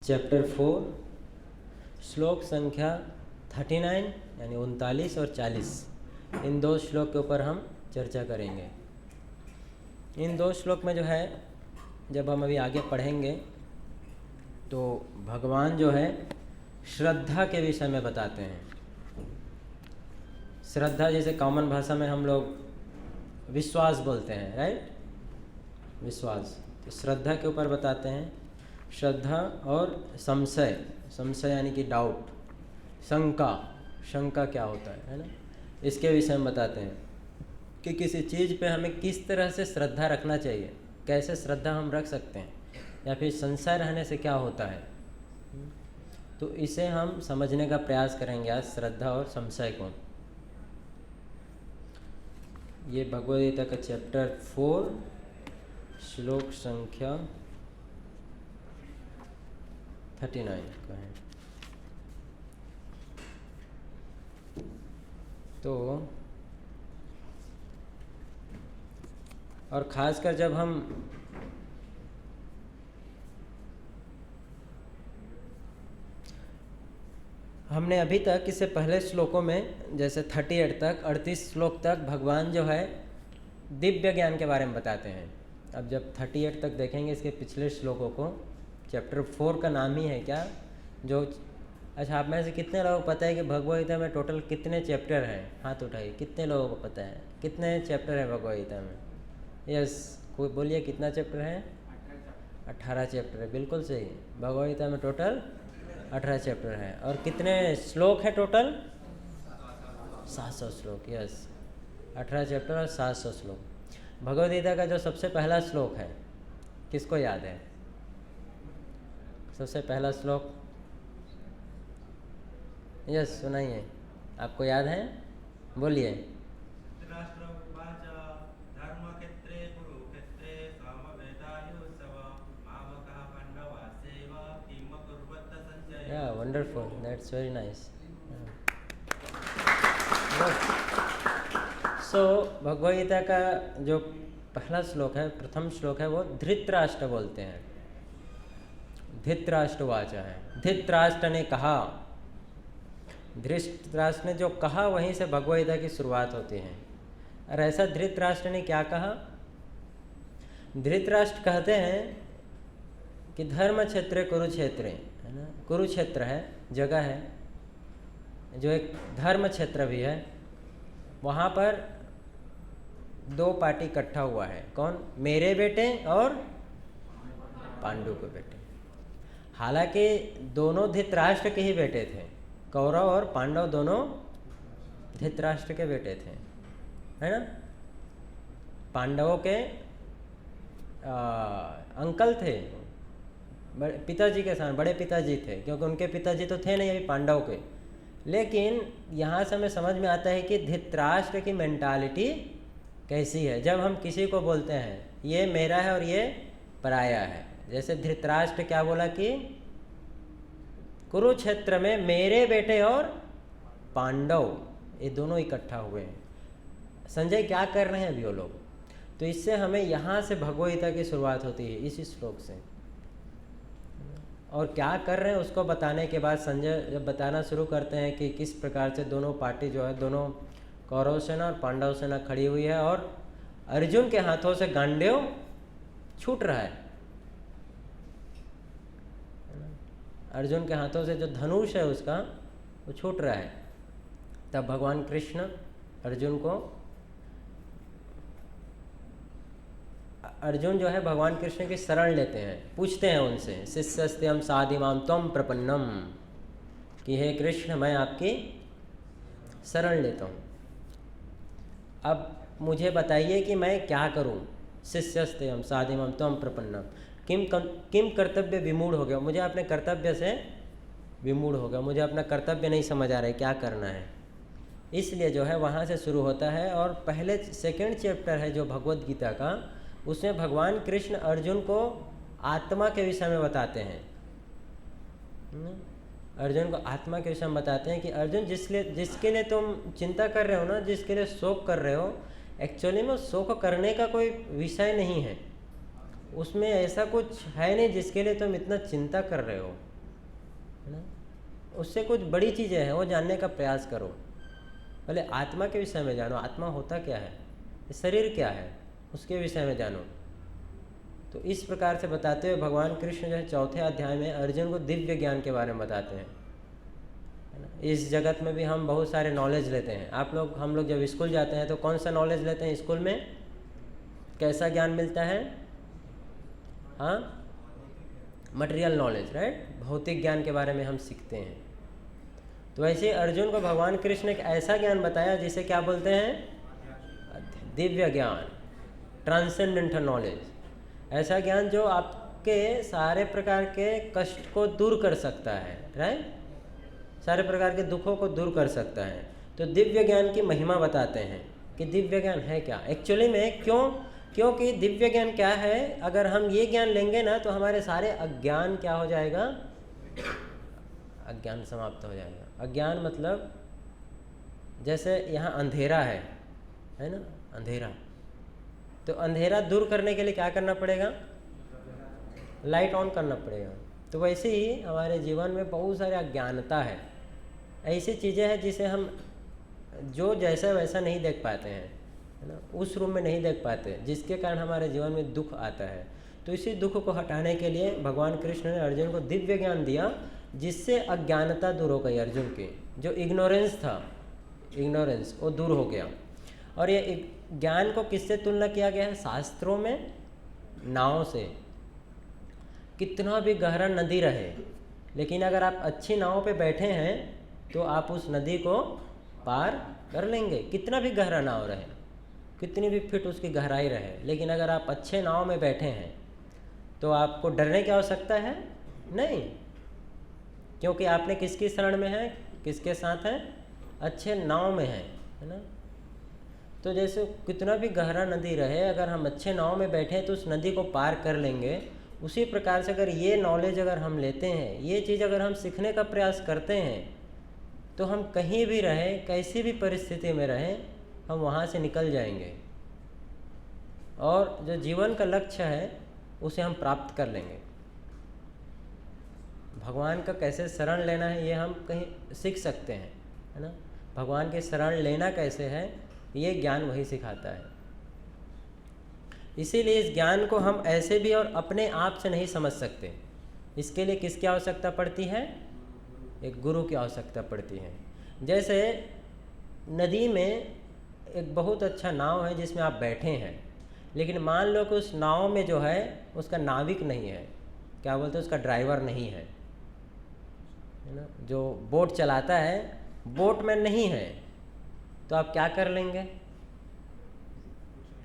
Chapter 4 श्लोक संख्या 39 यानी 39 और 40, इन दो श्लोक के ऊपर हम चर्चा करेंगे। इन दो श्लोक में जो है, जब हम अभी आगे पढ़ेंगे तो भगवान जो है श्रद्धा के विषय में बताते हैं। श्रद्धा जैसे कॉमन भाषा में हम लोग विश्वास बोलते हैं, राइट? विश्वास, तो श्रद्धा के ऊपर बताते हैं। श्रद्धा और संशय, संशय यानी कि डाउट, शंका, शंका क्या होता है ना, इसके विषय में बताते हैं कि किसी चीज़ पे हमें किस तरह से श्रद्धा रखना चाहिए, कैसे श्रद्धा हम रख सकते हैं, या फिर संशय रहने से क्या होता है। तो इसे हम समझने का प्रयास करेंगे आज, श्रद्धा और संशय को। ये भगवद गीता का चैप्टर 4 श्लोक संख्या 39 का है। तो और ख़ासकर जब हमने अभी तक इससे पहले श्लोकों में जैसे 38 तक 38 श्लोक तक भगवान जो है दिव्य ज्ञान के बारे में बताते हैं। अब जब 38 तक देखेंगे इसके पिछले श्लोकों को, चैप्टर 4 का नाम ही है क्या जो, अच्छा आप में से कितने लोगों को पता है कि भगवद गीता में टोटल कितने चैप्टर हैं? हाथ उठाइए, कितने लोगों को पता है कितने चैप्टर है भगवद गीता में? यस, कोई बोलिए कितना चैप्टर है? 18 चैप्टर है, बिल्कुल सही। भगवद गीता में टोटल 18 चैप्टर है। और कितने श्लोक है टोटल? 700 श्लोक। यस, 18 चैप्टर और 700 श्लोक। भगवद गीता का जो सबसे पहला श्लोक है, किसको याद है? सबसे पहला श्लोक, यस सुनाइए, आपको याद है? बोलिए। या वंडरफुल, दैट्स वेरी नाइस। सो भगवद गीता का जो पहला श्लोक है, प्रथम श्लोक है, वो धृतराष्ट्र बोलते हैं। धृतराष्ट्रवाच है, धृतराष्ट्र ने कहा। धृतराष्ट्र ने जो कहा वहीं से भगवद गीता की शुरुआत होती है। और ऐसा धृतराष्ट्र ने क्या कहा? धृतराष्ट्र कहते हैं कि धर्म क्षेत्र कुरुक्षेत्र है ना, कुरुक्षेत्र है, जगह है जो एक धर्म क्षेत्र भी है। वहाँ पर दो पार्टी इकट्ठा हुआ है। कौन? मेरे बेटे और पांडु के बेटे। हालांकि दोनों धृतराष्ट्र के ही बेटे थे, कौरव और पांडव दोनों धृतराष्ट्र के बेटे थे, है ना। पांडवों के अंकल थे, पिताजी के साथ, बड़े पिताजी थे, क्योंकि उनके पिताजी तो थे नहीं अभी पांडव के। लेकिन यहाँ से हमें समझ में आता है कि धृतराष्ट्र की मेंटालिटी कैसी है। जब हम किसी को बोलते हैं ये मेरा है और ये पराया है, जैसे धृतराष्ट्र क्या बोला कि कुरुक्षेत्र में मेरे बेटे और पांडव ये दोनों इकट्ठा हुए हैं। संजय क्या कर रहे हैं अभी वो लोग? तो इससे हमें यहाँ से भगवद गीता की शुरुआत होती है, इसी श्लोक से। और क्या कर रहे हैं उसको बताने के बाद संजय जब बताना शुरू करते हैं कि किस प्रकार से दोनों पार्टी जो है, दोनों कौरव सेना और पांडव सेना खड़ी हुई है और अर्जुन के हाथों से गांडीव छूट रहा है। अर्जुन के हाथों से जो धनुष है उसका वो छूट रहा है। तब भगवान कृष्ण अर्जुन को, अर्जुन जो है भगवान कृष्ण की शरण लेते हैं, पूछते हैं उनसे, शिष्यस्त्यहं साधिमां त्वं प्रपन्नम, कि हे कृष्ण मैं आपकी शरण लेता हूँ, अब मुझे बताइए कि मैं क्या करूँ। शिष्यस्त्यहं साधिमां त्वं प्रपन्नम, किम कर्तव्य विमूढ़ हो गया, मुझे अपने कर्तव्य से विमूढ़ हो गया, मुझे अपना कर्तव्य नहीं समझ आ रहा है क्या करना है। इसलिए जो है वहाँ से शुरू होता है। और पहले सेकंड चैप्टर है जो भगवद गीता का, उसमें भगवान कृष्ण अर्जुन को आत्मा के विषय में बताते हैं। अर्जुन को आत्मा के विषय में बताते हैं कि अर्जुन जिसके लिए तुम चिंता कर रहे हो ना, जिसके लिए शोक कर रहे हो, एक्चुअली में शोक करने का कोई विषय नहीं है। उसमें ऐसा कुछ है नहीं जिसके लिए तुम इतना चिंता कर रहे हो। है ना। उससे कुछ बड़ी चीज़ें हैं वो जानने का प्रयास करो। पहले आत्मा के विषय में जानो, आत्मा होता क्या है, शरीर क्या है, उसके विषय में जानो। तो इस प्रकार से बताते हुए भगवान कृष्ण जो है 4थे अध्याय में अर्जुन को दिव्य ज्ञान के बारे में बताते हैं, है ना। इस जगत में भी हम बहुत सारे नॉलेज लेते हैं। हम लोग जब स्कूल जाते हैं तो कौन सा नॉलेज लेते हैं स्कूल में, कैसा ज्ञान मिलता है? हाँ, मटेरियल नॉलेज, राइट, भौतिक ज्ञान के बारे में हम सीखते हैं। तो वैसे अर्जुन को भगवान कृष्ण ने एक ऐसा ज्ञान बताया जिसे क्या बोलते हैं? दिव्य ज्ञान, ट्रांसेंडेंटल नॉलेज। ऐसा ज्ञान जो आपके सारे प्रकार के कष्ट को दूर कर सकता है, राइट, सारे प्रकार के दुखों को दूर कर सकता है। तो दिव्य ज्ञान की महिमा बताते हैं कि दिव्य ज्ञान है क्या एक्चुअली में, क्योंकि दिव्य ज्ञान क्या है, अगर हम ये ज्ञान लेंगे ना तो हमारे सारे अज्ञान क्या हो जाएगा? अज्ञान समाप्त हो जाएगा। अज्ञान मतलब जैसे यहाँ अंधेरा है ना, अंधेरा, तो अंधेरा दूर करने के लिए क्या करना पड़ेगा? लाइट ऑन करना पड़ेगा। तो वैसे ही हमारे जीवन में बहुत सारे अज्ञानता है, ऐसी चीज़ें हैं जिसे हम जो जैसा वैसा नहीं देख पाते हैं, है ना, उस रूम में नहीं देख पाते, जिसके कारण हमारे जीवन में दुख आता है। तो इसी दुख को हटाने के लिए भगवान कृष्ण ने अर्जुन को दिव्य ज्ञान दिया, जिससे अज्ञानता दूर हो गई। अर्जुन की जो इग्नोरेंस था, इग्नोरेंस वो दूर हो गया। और ये ज्ञान को किससे तुलना किया गया है? शास्त्रों में नाव से। कितना भी गहरा नदी रहे, लेकिन अगर आप अच्छी नाव पे बैठे हैं तो आप उस नदी को पार कर लेंगे। कितना भी गहरा नाव रहे, कितनी भी फीट उसकी गहराई रहे, लेकिन अगर आप अच्छे नाव में बैठे हैं तो आपको डरने की आवश्यकता है नहीं, क्योंकि आपने किसकी शरण में है, किसके साथ है? अच्छे नाव में है ना। तो जैसे कितना भी गहरा नदी रहे, अगर हम अच्छे नाव में बैठे तो उस नदी को पार कर लेंगे। उसी प्रकार से अगर ये नॉलेज अगर हम लेते हैं, ये चीज़ अगर हम सीखने का प्रयास करते हैं, तो हम कहीं भी रहें, कैसी भी परिस्थिति में रहें, हम वहाँ से निकल जाएंगे और जो जीवन का लक्ष्य है उसे हम प्राप्त कर लेंगे। भगवान का कैसे शरण लेना है ये हम कहीं सीख सकते हैं, है ना। भगवान के शरण लेना कैसे है ये ज्ञान वही सिखाता है। इसीलिए इस ज्ञान को हम ऐसे भी और अपने आप से नहीं समझ सकते। इसके लिए किसकी आवश्यकता पड़ती है? एक गुरु की आवश्यकता पड़ती है। जैसे नदी में एक बहुत अच्छा नाव है जिसमें आप बैठे हैं, लेकिन मान लो कि उस नाव में जो है उसका नाविक नहीं है, क्या बोलते हैं, उसका ड्राइवर नहीं है ना, जो बोट चलाता है बोटमैन नहीं है, तो आप क्या कर लेंगे?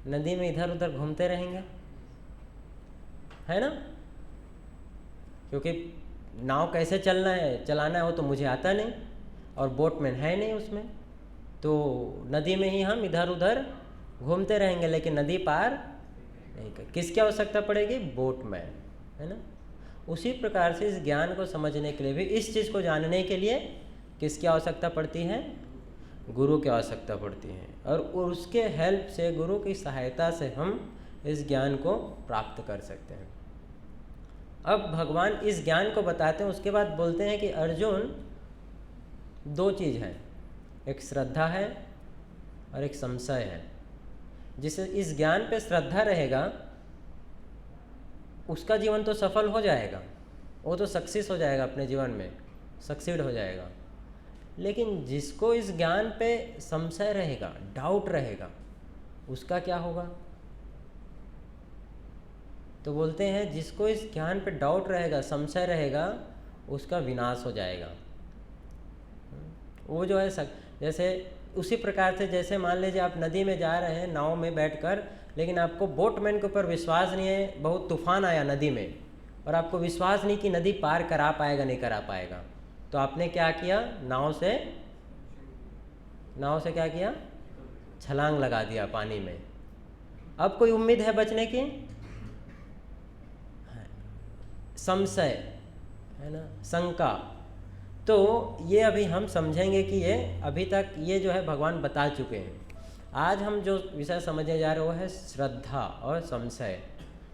नदी में इधर उधर घूमते रहेंगे, है ना, क्योंकि नाव कैसे चलाना है वो तो मुझे आता नहीं और बोटमैन है नहीं उसमें, तो नदी में ही हम इधर उधर घूमते रहेंगे, लेकिन नदी पार नहीं कर। किसकी आवश्यकता पड़ेगी? बोटमैन, है ना। उसी प्रकार से इस ज्ञान को समझने के लिए भी, इस चीज़ को जानने के लिए किसकी आवश्यकता पड़ती है? गुरु की आवश्यकता पड़ती है। और उसके हेल्प से, गुरु की सहायता से हम इस ज्ञान को प्राप्त कर सकते हैं। अब भगवान इस ज्ञान को बताते हैं, उसके बाद बोलते हैं कि अर्जुन, दो चीज़ है, एक श्रद्धा है और एक संशय है। जिसे इस ज्ञान पे श्रद्धा रहेगा उसका जीवन तो सफल हो जाएगा, वो तो सक्सेस हो जाएगा, अपने जीवन में सक्सीड हो जाएगा। लेकिन जिसको इस ज्ञान पे संशय रहेगा, डाउट रहेगा, उसका क्या होगा? तो बोलते हैं जिसको इस ज्ञान पे डाउट रहेगा, संशय रहेगा, उसका विनाश हो जाएगा। वो जो है जैसे उसी प्रकार से, जैसे मान लीजिए आप नदी में जा रहे हैं नाव में बैठकर, लेकिन आपको बोटमैन के ऊपर विश्वास नहीं है, बहुत तूफान आया नदी में और आपको विश्वास नहीं कि नदी पार करा पाएगा नहीं करा पाएगा, तो आपने क्या किया? नाव से क्या किया? छलांग लगा दिया पानी में। अब कोई उम्मीद है बचने की? संशय है ना, शंका। तो ये अभी हम समझेंगे कि ये अभी तक ये जो है भगवान बता चुके हैं। आज हम जो विषय समझने जा रहे हैं वो है श्रद्धा और संशय।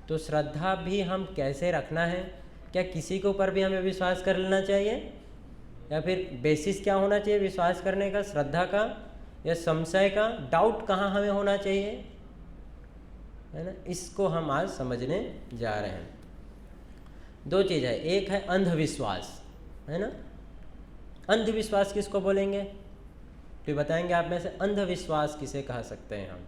तो श्रद्धा भी हम कैसे रखना है, क्या किसी के ऊपर भी हमें विश्वास कर लेना चाहिए, या फिर बेसिस क्या होना चाहिए विश्वास करने का, श्रद्धा का या संशय का, डाउट कहाँ हमें होना चाहिए, है ना। इसको हम आज समझने जा रहे हैं। दो चीज़ है, एक है अंधविश्वास, है ना। अंधविश्वास किसको बोलेंगे, तो बताएंगे आप में से, अंधविश्वास किसे कह सकते हैं हम?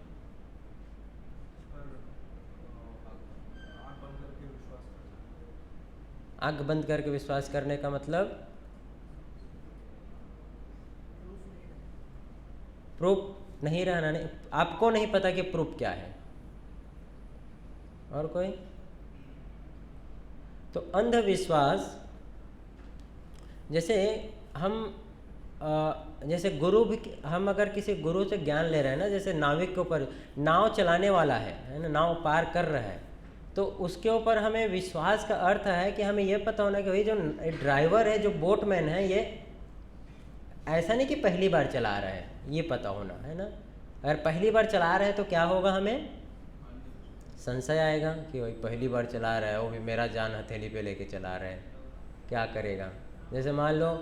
आँख बंद करके विश्वास करने का मतलब प्रूफ नहीं रहना, नहीं, आपको नहीं पता कि प्रूफ क्या है। और कोई? तो अंधविश्वास, जैसे हम जैसे गुरु भी, हम अगर किसी गुरु से ज्ञान ले रहे हैं ना, जैसे नाविक के ऊपर, नाव चलाने वाला है ना, नाव पार कर रहा है, तो उसके ऊपर हमें विश्वास का अर्थ है कि हमें यह पता होना कि भाई जो ड्राइवर है, जो बोटमैन है, ये ऐसा नहीं कि पहली बार चला रहा है, ये पता होना, है ना। अगर पहली बार चला रहे हैं तो क्या होगा, हमें संशय आएगा कि भाई पहली बार चला रहा है, वो भी मेरा जान हथेली पे लेके चला रहा है, क्या करेगा। जैसे मान लो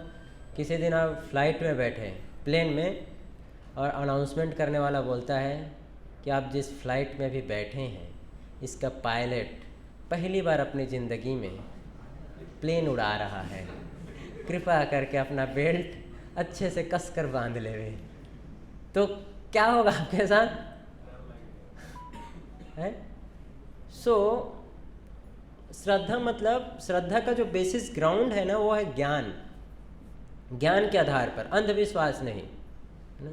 किसी दिन आप फ्लाइट में बैठे प्लेन में, और अनाउंसमेंट करने वाला बोलता है कि आप जिस फ्लाइट में भी बैठे हैं, इसका पायलट पहली बार अपनी ज़िंदगी में प्लेन उड़ा रहा है, कृपया करके अपना बेल्ट अच्छे से कस कर बांध ले। तो क्या होगा आपके साथ, है। सो श्रद्धा मतलब, श्रद्धा का जो बेसिस ग्राउंड है ना, वो है ज्ञान। ज्ञान के आधार पर, अंधविश्वास नहीं, है ना,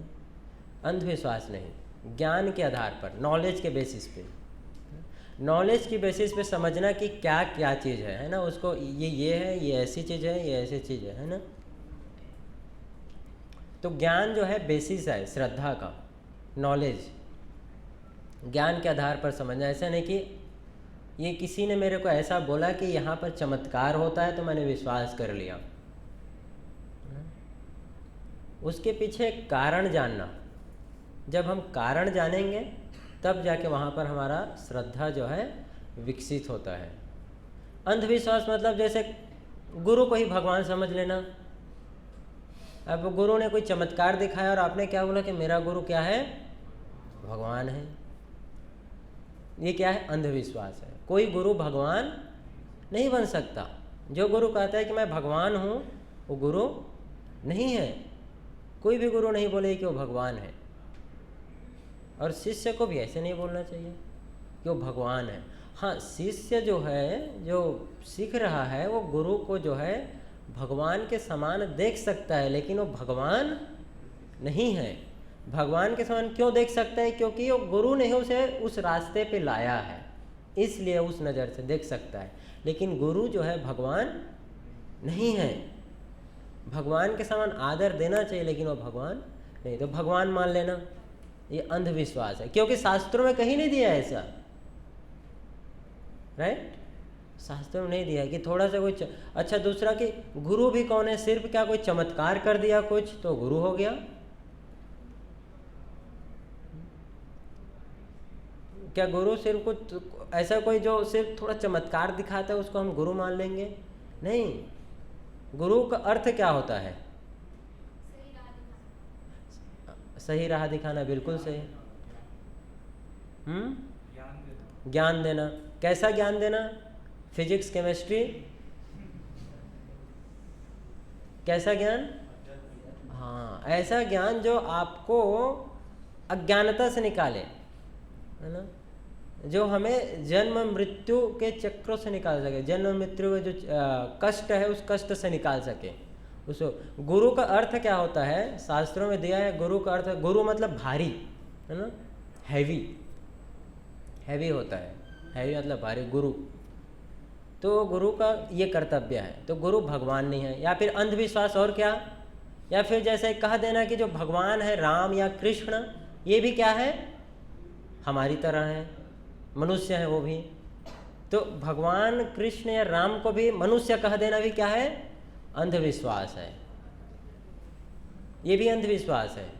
अंधविश्वास नहीं, ज्ञान के आधार पर, नॉलेज के बेसिस पे, नॉलेज की बेसिस पे समझना कि क्या क्या चीज़ है ना, उसको ये है, ये ऐसी चीज़ है, ये ऐसी चीज़ है ना। तो ज्ञान जो है बेसिस है श्रद्धा का, नॉलेज, ज्ञान के आधार पर समझना। ऐसा नहीं कि ये किसी ने मेरे को ऐसा बोला कि यहाँ पर चमत्कार होता है तो मैंने विश्वास कर लिया, उसके पीछे कारण जानना। जब हम कारण जानेंगे तब जाके वहाँ पर हमारा श्रद्धा जो है विकसित होता है। अंधविश्वास मतलब जैसे गुरु को ही भगवान समझ लेना। अब गुरु ने कोई चमत्कार दिखाया और आपने क्या बोला कि मेरा गुरु क्या है, भगवान है। ये क्या है, अंधविश्वास है। कोई गुरु भगवान नहीं बन सकता। जो गुरु कहता है कि मैं भगवान हूँ, वो गुरु नहीं है। कोई भी गुरु नहीं बोले कि वो भगवान है, और शिष्य को भी ऐसे नहीं बोलना चाहिए कि वो भगवान है। हाँ, शिष्य जो है, जो सीख रहा है, वो गुरु को जो है भगवान के समान देख सकता है, लेकिन वो भगवान नहीं है। भगवान के समान क्यों देख सकता है? क्योंकि वो गुरु ने उसे उस रास्ते पे लाया है, इसलिए उस नज़र से देख सकता है। लेकिन गुरु जो है भगवान नहीं है। भगवान के समान आदर देना चाहिए, लेकिन वो भगवान नहीं। तो भगवान मान लेना ये अंधविश्वास है, क्योंकि शास्त्रों में कहीं नहीं दिया है ऐसा, राइट। शास्त्रों में नहीं दिया है कि थोड़ा सा कोई अच्छा। दूसरा कि गुरु भी कौन है? सिर्फ क्या कोई चमत्कार कर दिया कुछ तो गुरु हो गया? क्या गुरु सिर्फ कुछ ऐसा कोई जो सिर्फ थोड़ा चमत्कार दिखाता है उसको हम गुरु मान लेंगे? नहीं। गुरु का अर्थ क्या होता है? सही राह दिखाना, बिल्कुल सही। ज्ञान देना। कैसा ज्ञान देना? फिजिक्स, केमिस्ट्री, कैसा ज्ञान? हाँ, ऐसा ज्ञान जो आपको अज्ञानता से निकाले, है ना, जो हमें जन्म मृत्यु के चक्रों से निकाल सके, जन्म मृत्यु के जो कष्ट है उस कष्ट से निकाल सके उसको। गुरु का अर्थ क्या होता है? शास्त्रों में दिया है गुरु का अर्थ, गुरु मतलब भारी, है ना, हैवी। हैवी होता है, हैवी मतलब भारी, गुरु। तो गुरु का ये कर्तव्य है। तो गुरु भगवान नहीं है। या फिर अंधविश्वास और क्या? या फिर जैसे कह देना कि जो भगवान है राम या कृष्ण, ये भी क्या है? हमारी तरह है, मनुष्य है वो भी। तो भगवान कृष्ण या राम को भी मनुष्य कह देना भी क्या है? अंधविश्वास है। ये भी अंधविश्वास है,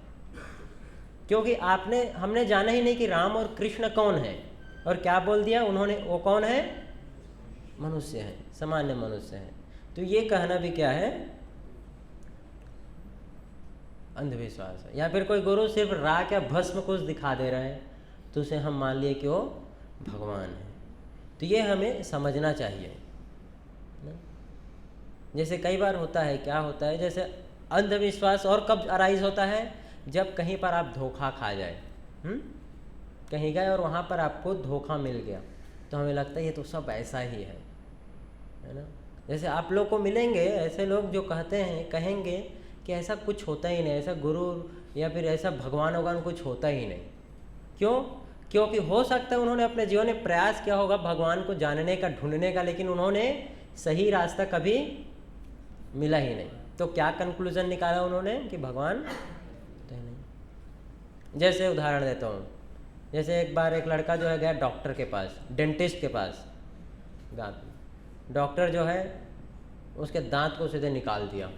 क्योंकि हमने जाना ही नहीं कि राम और कृष्ण कौन है, और क्या बोल दिया उन्होंने, वो कौन है? मनुष्य हैं, सामान्य मनुष्य हैं। तो ये कहना भी क्या है, अंधविश्वास है। या फिर कोई गुरु सिर्फ राख या भस्म कुछ दिखा दे रहा है तो उसे हम मान लिए कि वो भगवान है। तो ये हमें समझना चाहिए ना। जैसे कई बार होता है, क्या होता है, जैसे अंधविश्वास और कब अराइज होता है, जब कहीं पर आप धोखा खा जाए। कहीं गए और वहाँ पर आपको धोखा मिल गया तो हमें लगता है ये तो सब ऐसा ही है ना। जैसे आप लोग को मिलेंगे ऐसे लोग जो कहते हैं, कहेंगे कि ऐसा कुछ होता ही नहीं, ऐसा गुरु या फिर ऐसा भगवान वगवान कुछ होता ही नहीं। क्यों? क्योंकि हो सकता है उन्होंने अपने जीवन में प्रयास किया होगा भगवान को जानने का, ढूंढने का, लेकिन उन्होंने सही रास्ता कभी मिला ही नहीं। तो क्या कंक्लूजन निकाला उन्होंने कि भगवान तो नहीं। जैसे उदाहरण देता हूँ, जैसे एक बार एक लड़का जो है गया डॉक्टर के पास, डेंटिस्ट के पास। डॉक्टर जो है उसके दांत को सीधे निकाल दिया।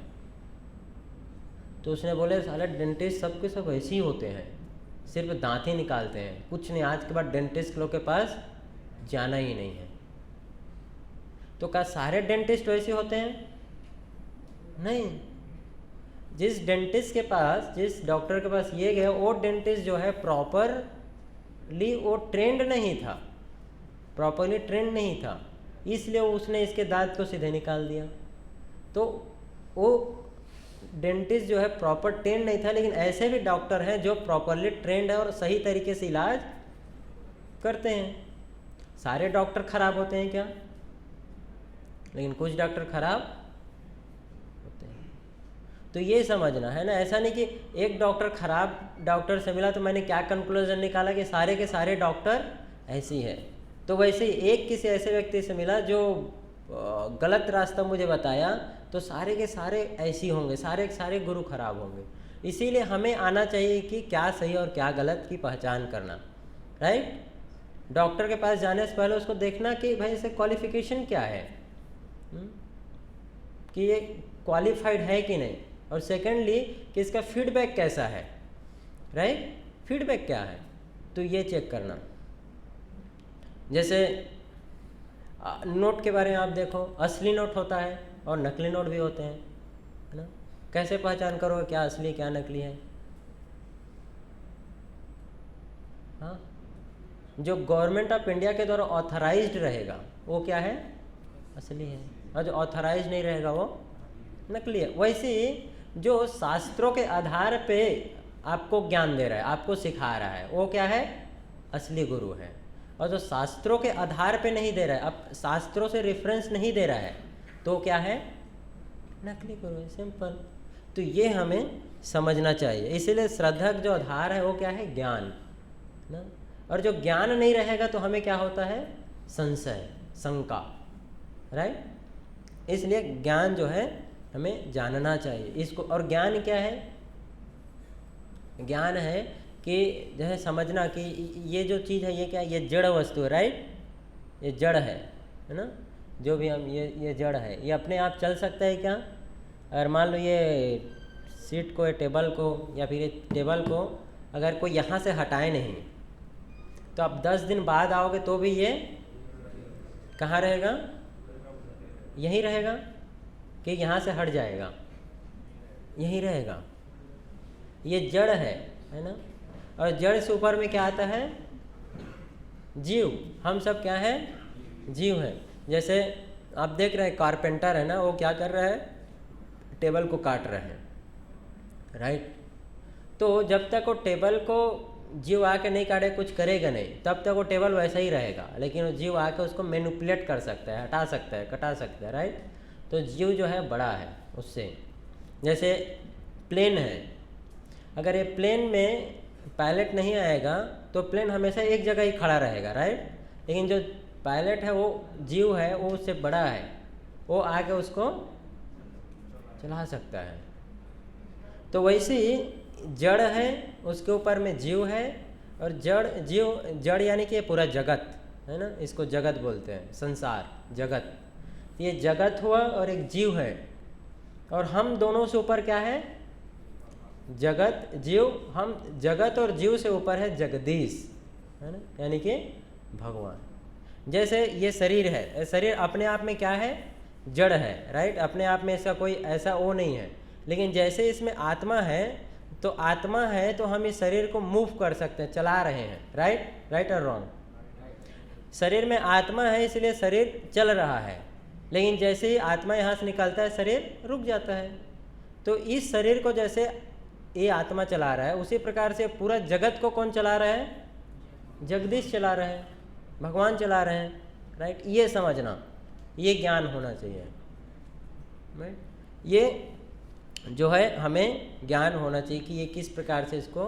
तो उसने बोले साले डेंटिस्ट सब के सब ऐसे ही होते हैं, सिर्फ दांत ही निकालते हैं, कुछ नहीं, आज के बाद डेंटिस्ट लोग के पास जाना ही नहीं है। तो क्या सारे डेंटिस्ट वैसे होते हैं? नहीं। जिस डेंटिस्ट के पास, जिस डॉक्टर के पास ये गया, वो डेंटिस्ट जो है प्रॉपरली वो ट्रेंड नहीं था, प्रॉपरली ट्रेंड नहीं था, इसलिए उसने इसके दांत को सीधे निकाल दिया। तो वो डेंटिस्ट जो है प्रॉपर ट्रेंड नहीं था, लेकिन ऐसे भी डॉक्टर हैं जो प्रॉपरली ट्रेंड है और सही तरीके से इलाज करते हैं। सारे डॉक्टर खराब होते हैं क्या? लेकिन कुछ डॉक्टर खराब होते हैं। तो ये समझना है ना, ऐसा नहीं कि एक डॉक्टर खराब डॉक्टर से मिला तो मैंने क्या कंक्लूजन निकाला कि सारे के सारे डॉक्टर ऐसे ही है। तो वैसे ही एक किसी ऐसे व्यक्ति से मिला जो गलत रास्ता मुझे बताया, तो सारे के सारे ऐसे ही होंगे, सारे के सारे गुरु खराब होंगे। इसीलिए हमें आना चाहिए कि क्या सही और क्या गलत की पहचान करना, राइट। डॉक्टर के पास जाने से पहले उसको देखना कि भाई इसे क्वालिफिकेशन क्या है, कि ये क्वालिफाइड है कि नहीं, और सेकेंडली कि इसका फीडबैक कैसा है, राइट, फीडबैक क्या है, तो ये चेक करना। जैसे नोट के बारे में आप देखो, असली नोट होता है और नकली नोट भी होते हैं, है ना। कैसे पहचान करोगे क्या असली क्या नकली है? हाँ, जो गवर्नमेंट ऑफ इंडिया के द्वारा ऑथराइज्ड रहेगा वो क्या है? असली है, और जो ऑथराइज नहीं रहेगा वो नकली है। वैसे ही जो शास्त्रों के आधार पे आपको ज्ञान दे रहा है, आपको सिखा रहा है, वो क्या है? असली गुरु है। और जो शास्त्रों के आधार पे नहीं दे रहा है, अब शास्त्रों से रेफरेंस नहीं दे रहा है, तो क्या है? नकली गुरु है, सिंपल। तो ये हमें समझना चाहिए। इसीलिए श्रद्धा का जो आधार है वो क्या है? ज्ञान ना। और जो ज्ञान नहीं रहेगा तो हमें क्या होता है? संशय, शंका, राइट। इसलिए ज्ञान जो है हमें जानना चाहिए इसको। और ज्ञान क्या है? ज्ञान है कि जो है समझना कि ये जो चीज़ है ये क्या है? ये जड़ वस्तु है, राइट, ये जड़ है ना। जो भी हम ये जड़ है, ये अपने आप चल सकता है क्या? अगर मान लो ये सीट को, ये टेबल को, या फिर ये टेबल को अगर कोई यहाँ से हटाए नहीं तो आप 10 दिन बाद आओगे तो भी ये कहाँ रहेगा? यहीं रहेगा कि यहाँ से हट जाएगा? यहीं रहेगा। ये जड़ है ना। और जड़ से ऊपर में क्या आता है? जीव। हम सब क्या है? जीव है। जैसे आप देख रहे हैं कारपेंटर है ना, वो क्या कर रहा है? टेबल को काट रहे हैं, राइट। तो जब तक वो टेबल को जीव आके नहीं काटे, कुछ करेगा नहीं, तब तक वो टेबल वैसा ही रहेगा। लेकिन वो जीव आके उसको मैनिपुलेट कर सकता है, हटा सकता है, कटा सकता है, राइट। तो जीव जो है बड़ा है उससे। जैसे प्लेन है, अगर ये प्लेन में पायलट नहीं आएगा तो प्लेन हमेशा एक जगह ही खड़ा रहेगा, राइट। लेकिन जो पायलट है वो जीव है, वो उससे बड़ा है, वो आके उसको चला सकता है। तो वैसे ही जड़ है, उसके ऊपर में जीव है, और जड़ यानी कि ये पूरा जगत है ना, इसको जगत बोलते हैं, संसार, जगत। ये जगत हुआ और एक जीव है, और हम दोनों से ऊपर क्या है? जगत, जीव। हम जगत और जीव से ऊपर है जगदीश, है ना, यानी कि भगवान। जैसे ये शरीर है, शरीर अपने आप में क्या है, जड़ है, राइट, अपने आप में इसका कोई ऐसा वो नहीं है। लेकिन जैसे इसमें आत्मा है, तो आत्मा है तो हम इस शरीर को मूव कर सकते हैं, चला रहे हैं, राइट, राइट और रॉन्ग। शरीर में आत्मा है इसलिए शरीर चल रहा है, लेकिन जैसे ही आत्मा यहाँ से निकलता है शरीर रुक जाता है। तो इस शरीर को जैसे ये आत्मा चला रहा है, उसी प्रकार से पूरा जगत को कौन चला रहा है, जगदीश चला रहे हैं, भगवान चला रहे हैं, राइट। ये समझना, ये ज्ञान होना चाहिए, राइट। ये जो है हमें ज्ञान होना चाहिए कि ये किस प्रकार से इसको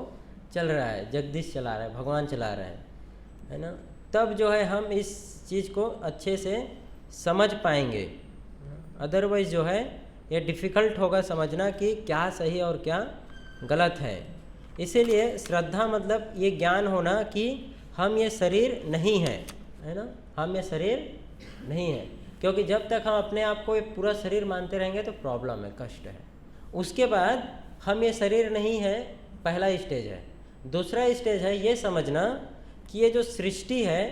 चल रहा है, जगदीश चला रहा है, भगवान चला रहे हैं, है ना। तब जो है हम इस चीज़ को अच्छे से समझ पाएंगे। अदरवाइज जो है ये डिफ़िकल्ट होगा समझना कि क्या सही और क्या गलत है। इसीलिए श्रद्धा मतलब ये ज्ञान होना कि हम ये शरीर नहीं हैं, है ना, हम ये शरीर नहीं है। क्योंकि जब तक हम अपने आप को एक पूरा शरीर मानते रहेंगे तो प्रॉब्लम है, कष्ट है। उसके बाद हम ये शरीर नहीं है, पहला स्टेज है। दूसरा स्टेज है ये समझना कि ये जो सृष्टि है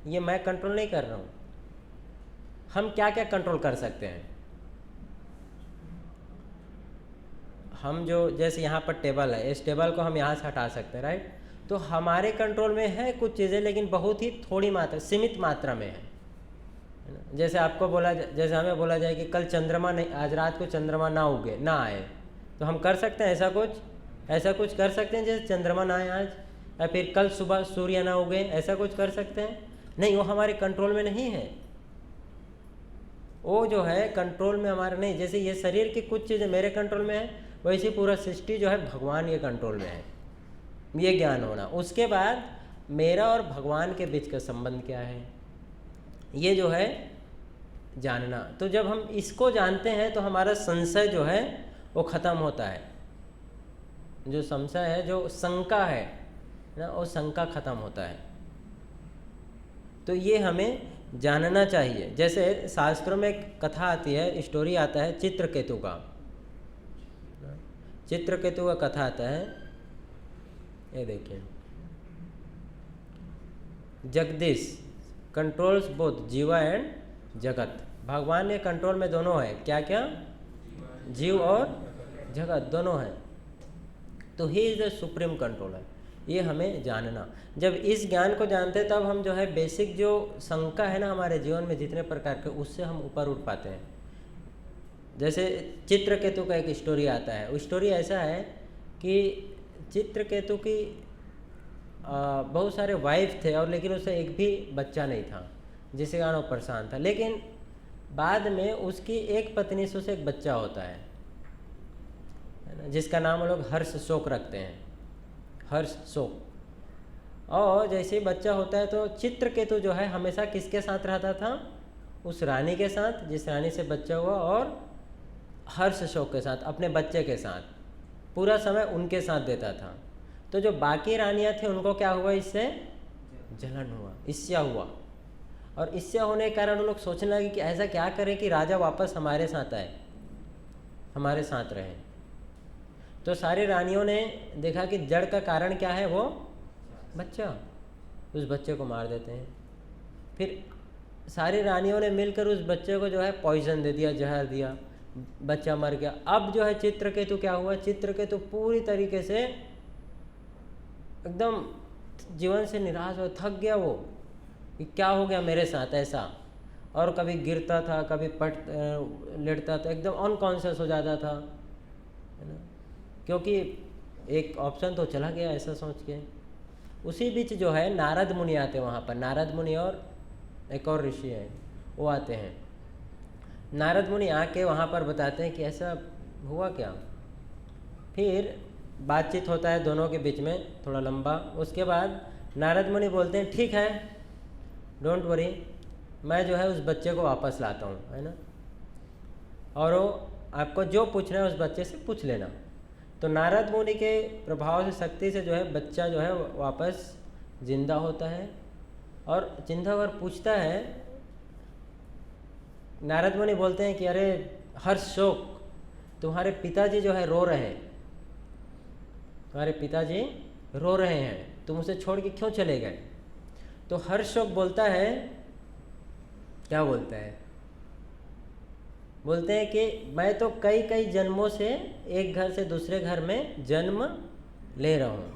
ये मैं कंट्रोल नहीं कर रहा हूँ। हम क्या क्या कंट्रोल कर सकते हैं, हम जो जैसे यहाँ पर टेबल है, इस टेबल को हम यहाँ से हटा सकते हैं, राइट। तो हमारे कंट्रोल में है कुछ चीज़ें, लेकिन बहुत ही थोड़ी मात्रा, सीमित मात्रा में है ना। जैसे आपको बोला, जैसे हमें बोला जाए कि कल चंद्रमा नहीं, आज रात को चंद्रमा ना उगे, ना आए, तो हम कर सकते हैं ऐसा कुछ कर सकते हैं जैसे चंद्रमा ना आए आज, या फिर कल सुबह सूर्य ना उगे, ऐसा कुछ कर सकते हैं? नहीं, वो हमारे कंट्रोल में नहीं है। वो जो है कंट्रोल में हमारे नहीं। जैसे ये शरीर की कुछ चीज़ें मेरे कंट्रोल में है, वैसे पूरा सृष्टि जो है भगवान के कंट्रोल में है। ये ज्ञान होना। उसके बाद मेरा और भगवान के बीच का संबंध क्या है, ये जो है जानना। तो जब हम इसको जानते हैं तो हमारा संशय जो है वो ख़त्म होता है। जो संशय है, जो शंका है ना, वो शंका ख़त्म होता है। तो ये हमें जानना चाहिए। जैसे शास्त्रों में एक कथा आती है, स्टोरी आता है चित्रकेतु का। चित्रकेतु का कथा आता है, ये देखिए, जगदीश कंट्रोल्स बोथ जीवा एंड जगत। भगवान के कंट्रोल में दोनों है, क्या क्या, जीव और जगत दोनों है। तो he is the supreme controller. ये हमें जानना। जब इस ज्ञान को जानते हैं तब हम जो है बेसिक जो शंका है ना हमारे जीवन में जितने प्रकार के, उससे हम ऊपर उठ पाते हैं। जैसे चित्रकेतु का एक स्टोरी आता है। वो स्टोरी ऐसा है कि चित्रकेतु की बहुत सारे वाइफ थे, और लेकिन उसे एक भी बच्चा नहीं था, जिसके कारण वो परेशान था। लेकिन बाद में उसकी एक पत्नी से उसे एक बच्चा होता है ना, जिसका नाम वो लोग हर्ष शोक रखते हैं, हर्ष शोक। और जैसे ही बच्चा होता है तो चित्रकेतु जो है हमेशा किसके साथ रहता था, उस रानी के साथ जिस रानी से बच्चा हुआ, और हर्ष शोक के साथ, अपने बच्चे के साथ पूरा समय उनके साथ देता था। तो जो बाकी रानियां थी उनको क्या हुआ, इससे जलन हुआ, ईर्ष्या हुआ। और ईर्ष्या होने के कारण वो लोग सोचने लगे कि ऐसा क्या करें कि राजा वापस हमारे साथ आए, हमारे साथ रहे। तो सारी रानियों ने देखा कि जड़ का कारण क्या है, वो बच्चा। उस बच्चे को मार देते हैं। फिर सारी रानियों ने मिलकर उस बच्चे को जो है पॉइजन दे दिया, जहर दिया, बच्चा मर गया। अब जो है चित्रकेतु क्या हुआ, चित्रकेतु पूरी तरीके से एकदम जीवन से निराश हो, थक गया वो कि क्या हो गया मेरे साथ ऐसा। और कभी गिरता था, कभी लेटता था, एकदम अनकॉन्शियस हो जाता था, है ना, क्योंकि एक ऑप्शन तो चला गया ऐसा सोच के। उसी बीच जो है नारद मुनि आते हैं वहाँ पर। नारद मुनि और एक और ऋषि है, वो आते हैं। नारद मुनि आके वहाँ पर बताते हैं कि ऐसा हुआ क्या। फिर बातचीत होता है दोनों के बीच में थोड़ा लंबा। उसके बाद नारद मुनि बोलते हैं ठीक है, डोंट वरी, मैं जो है उस बच्चे को वापस लाता हूँ, है ना, और वो आपको जो पूछना है उस बच्चे से पूछ लेना। तो नारद मुनि के प्रभाव से, शक्ति से जो है बच्चा जो है वापस जिंदा होता है। और जिंदा होकर पूछता है, नारद मुनि बोलते हैं कि अरे हर्ष शोक, तुम्हारे पिताजी जो है रो रहे हैं, तुम्हारे पिताजी रो रहे हैं, तुम उसे छोड़ के क्यों चले गए। तो हर्ष शोक बोलता है क्या बोलता है? बोलते हैं कि मैं तो कई कई जन्मों से एक घर से दूसरे घर में जन्म ले रहा हूँ।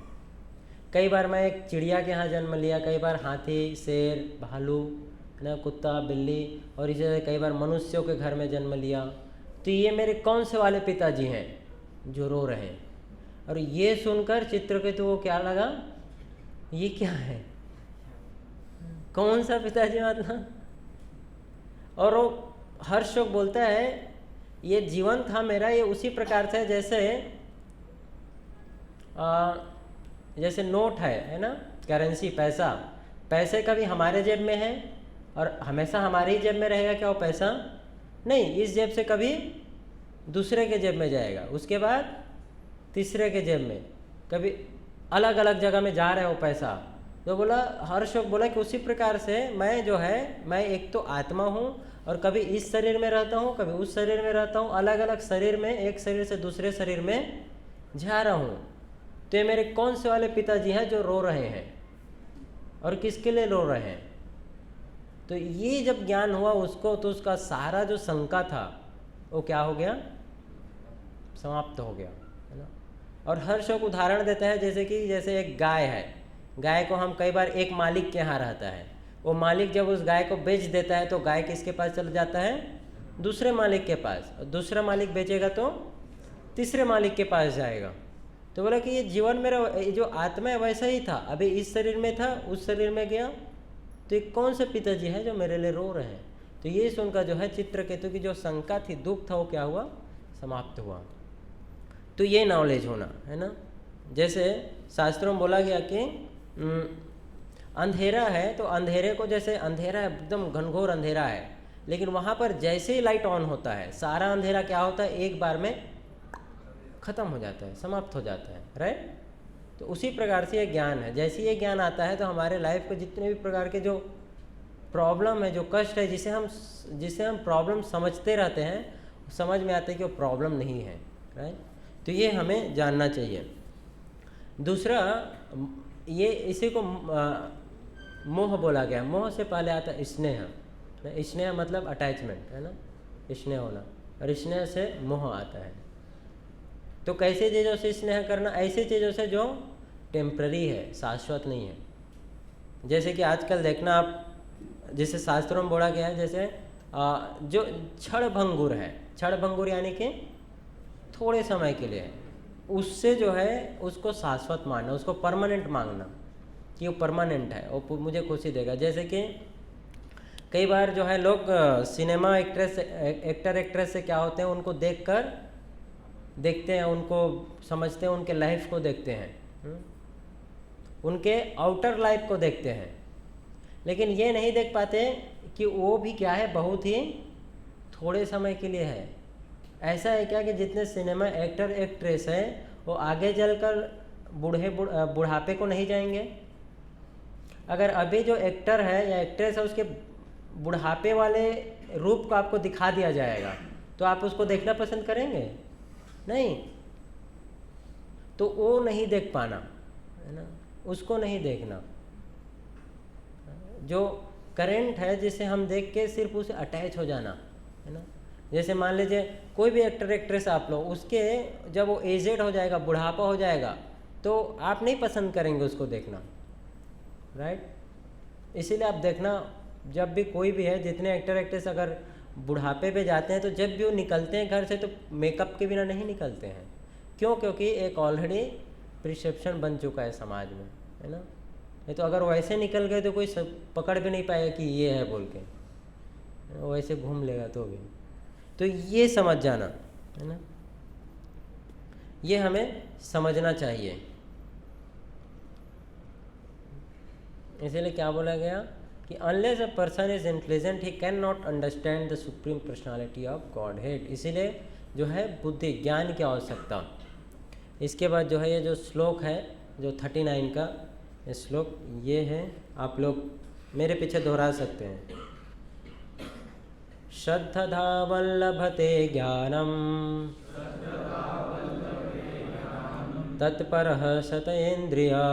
कई बार मैं एक चिड़िया के यहाँ जन्म लिया, कई बार हाथी, शेर, भालू, ना कुत्ता, बिल्ली, और इसी तरह कई बार मनुष्यों के घर में जन्म लिया। तो ये मेरे कौन से वाले पिताजी हैं जो रो रहे हैं? और ये सुनकर चित्रकेतु को क्या लगा, ये क्या है, कौन सा पिताजी मतलब? और वो हर्षोक बोलता है ये जीवन था मेरा, ये उसी प्रकार से जैसे नोट है ना, करेंसी, पैसा। पैसे कभी हमारे जेब में है और हमेशा हमारी जेब में रहेगा क्या वो पैसा? नहीं, इस जेब से कभी दूसरे के जेब में जाएगा, उसके बाद तीसरे के जेब में, कभी अलग अलग जगह में जा रहा है वो पैसा। तो बोला, हर्षोक बोला कि उसी प्रकार से मैं जो है, मैं एक तो आत्मा हूँ और कभी इस शरीर में रहता हूँ, कभी उस शरीर में रहता हूँ, अलग अलग शरीर में, एक शरीर से दूसरे शरीर में जा रहा हूँ। तो ये मेरे कौन से वाले पिताजी हैं जो रो रहे हैं और किसके लिए रो रहे हैं? तो ये जब ज्ञान हुआ उसको, तो उसका सारा जो शंका था वो क्या हो गया, समाप्त हो गया, है ना। और हर्षोक उदाहरण देता है जैसे एक गाय है, गाय को हम कई बार एक मालिक के यहाँ रहता है, वो मालिक जब उस गाय को बेच देता है तो गाय किसके पास चला जाता है? दूसरे मालिक के पास, और दूसरा मालिक बेचेगा तो तीसरे मालिक के पास जाएगा। तो बोला कि ये जीवन मेरा, ये जो आत्मा है वैसा ही था, अभी इस शरीर में था, उस शरीर में गया, तो ये कौन से पिताजी है जो मेरे लिए रो रहे हैं? तो ये सुनकर जो है चित्रकेतु की जो शंका थी, दुख था, वो क्या हुआ, समाप्त हुआ। तो ये नॉलेज होना है ना। जैसे शास्त्रों में बोला गया कि अंधेरा है, तो अंधेरे को, जैसे अंधेरा है, एकदम घनघोर अंधेरा है, लेकिन वहाँ पर जैसे ही लाइट ऑन होता है, सारा अंधेरा क्या होता है, एक बार में खत्म हो जाता है, समाप्त हो जाता है, राइट। तो उसी प्रकार से ये ज्ञान है, जैसे ये ज्ञान आता है तो हमारे लाइफ के जितने भी प्रकार के जो प्रॉब्लम है, जो कष्ट है, जिसे हम प्रॉब्लम समझते रहते हैं, समझ में आता है कि वो प्रॉब्लम नहीं है, राइट। तो ये हमें जानना चाहिए। दूसरा, ये इसी को मोह बोला गया। मोह से पहले आता है स्नेह। स्नेह मतलब अटैचमेंट, है ना, स्नेह होना, और स्नेह से मोह आता है। तो कैसे चीज़ों से स्नेह करना? ऐसी चीज़ों से जो टेम्पररी है, शाश्वत नहीं है। जैसे कि आजकल देखना आप, जिसे शास्त्रों में बोला गया है, जैसे जो क्षण भंगुर है, क्षण भंगुर यानी कि थोड़े समय के लिए, उससे जो है उसको शाश्वत मानना, उसको परमानेंट मांगना कि वो परमानेंट है, वो मुझे खुशी देगा। जैसे कि कई बार जो है लोग सिनेमा एक्टर एक्ट्रेस से क्या होते हैं, उनको देखते हैं, उनको समझते हैं, उनके लाइफ को देखते हैं, उनके आउटर लाइफ को देखते हैं, लेकिन ये नहीं देख पाते कि वो भी क्या है, बहुत ही थोड़े समय के लिए है। ऐसा है क्या कि जितने सिनेमा एक्टर एक्ट्रेस हैं वो आगे चलकर बुढ़ापे को नहीं जाएंगे? अगर अभी जो एक्टर है या एक्ट्रेस है उसके बुढ़ापे वाले रूप को आपको दिखा दिया जाएगा तो आप उसको देखना पसंद करेंगे? नहीं। तो वो नहीं देख पाना, है ना, उसको नहीं देखना। जो करेंट है जिसे हम देख के सिर्फ उसे अटैच हो जाना, है ना। जैसे मान लीजिए कोई भी एक्टर एक्ट्रेस आप लोग, उसके जब वो एजेड हो जाएगा, बुढ़ापा हो जाएगा, तो आप नहीं पसंद करेंगे उसको देखना, राइट। इसीलिए आप देखना, जब भी कोई भी है, जितने एक्टर एक्ट्रेस अगर बुढ़ापे पे जाते हैं तो जब भी वो निकलते हैं घर से तो मेकअप के बिना नहीं निकलते हैं। क्यों? क्योंकि एक ऑलरेडी प्रिसेप्शन बन चुका है समाज में, है ना। नहीं तो अगर वैसे निकल गए तो कोई पकड़ भी नहीं पाएगा कि ये है बोल के, वैसे घूम लेगा तो भी। तो ये समझ जाना, है ना, ये हमें समझना चाहिए। इसीलिए क्या बोला गया कि unless a person is intelligent he can not understand the supreme personality of God head. इसीलिए जो है बुद्धि, ज्ञान की आवश्यकता। इसके बाद जो है ये जो श्लोक है, जो 39 का ये श्लोक, ये है, आप लोग मेरे पीछे दोहरा सकते हैं। श्रद्धधा वल्लभते ज्ञानम तत्परः शतेन्द्रिया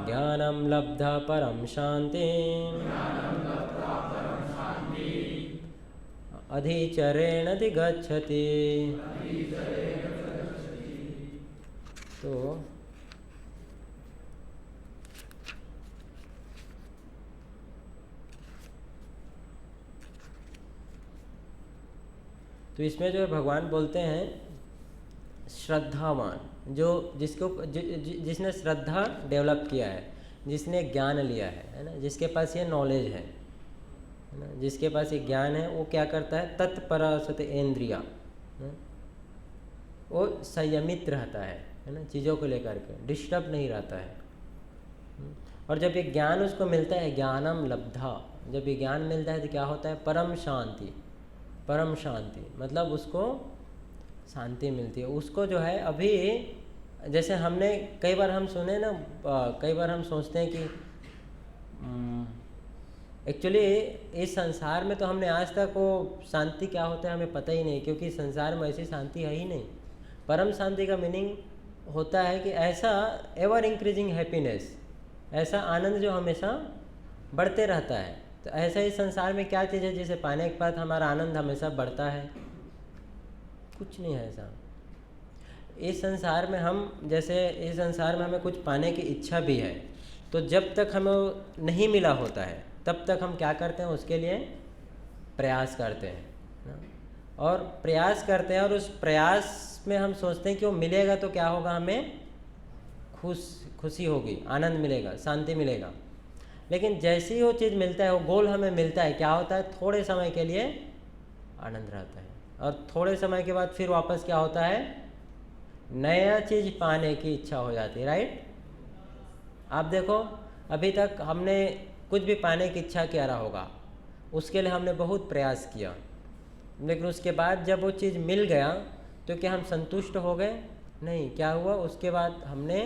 ज्ञानम लब्धा परम शांति अधिचरेणधिगच्छति। तो इसमें जो है भगवान बोलते हैं श्रद्धावान, जो जिसने श्रद्धा डेवलप किया है, जिसने ज्ञान लिया है ना, जिसके पास ये नॉलेज है ना, जिसके पास ये ज्ञान है, वो क्या करता है, तत्परासत इंद्रिया, वो संयमित रहता है ना, चीज़ों को लेकर के डिस्टर्ब नहीं रहता है। और जब ये ज्ञान उसको मिलता है, ज्ञानम लब्धा, जब ये ज्ञान मिलता है तो क्या होता है, परम शांति। परम शांति मतलब उसको शांति मिलती है। उसको जो है अभी जैसे हमने कई बार हम सुने ना, कई बार हम सोचते हैं कि एक्चुअली इस संसार में तो हमने आज तक वो शांति क्या होता है हमें पता ही नहीं, क्योंकि संसार में ऐसी शांति है ही नहीं। परम शांति का मीनिंग होता है कि ऐसा एवर इंक्रीजिंग हैप्पीनेस, ऐसा आनंद जो हमेशा बढ़ते रहता है। तो ऐसा ही संसार में क्या चीज़ है जिसे पाने के बाद हमारा आनंद हमेशा बढ़ता है? कुछ नहीं है ऐसा। इस संसार में हम जैसे इस संसार में हमें कुछ पाने की इच्छा भी है, तो जब तक हमें नहीं मिला होता है तब तक हम क्या करते हैं, उसके लिए प्रयास करते हैं और प्रयास करते हैं, और उस प्रयास में हम सोचते हैं कि वो मिलेगा तो क्या होगा, हमें खुशी होगी, आनंद मिलेगा, शांति मिलेगा। लेकिन जैसे ही वो चीज़ मिलता है, वो गोल हमें मिलता है, क्या होता है, थोड़े समय के लिए आनंद रहता है और थोड़े समय के बाद फिर वापस क्या होता है, नया चीज़ पाने की इच्छा हो जाती है। राइट? आप देखो अभी तक हमने कुछ भी पाने की इच्छा किया रहा होगा, उसके लिए हमने बहुत प्रयास किया, लेकिन उसके बाद जब वो चीज़ मिल गया तो क्या हम संतुष्ट हो गए? नहीं। क्या हुआ, उसके बाद हमने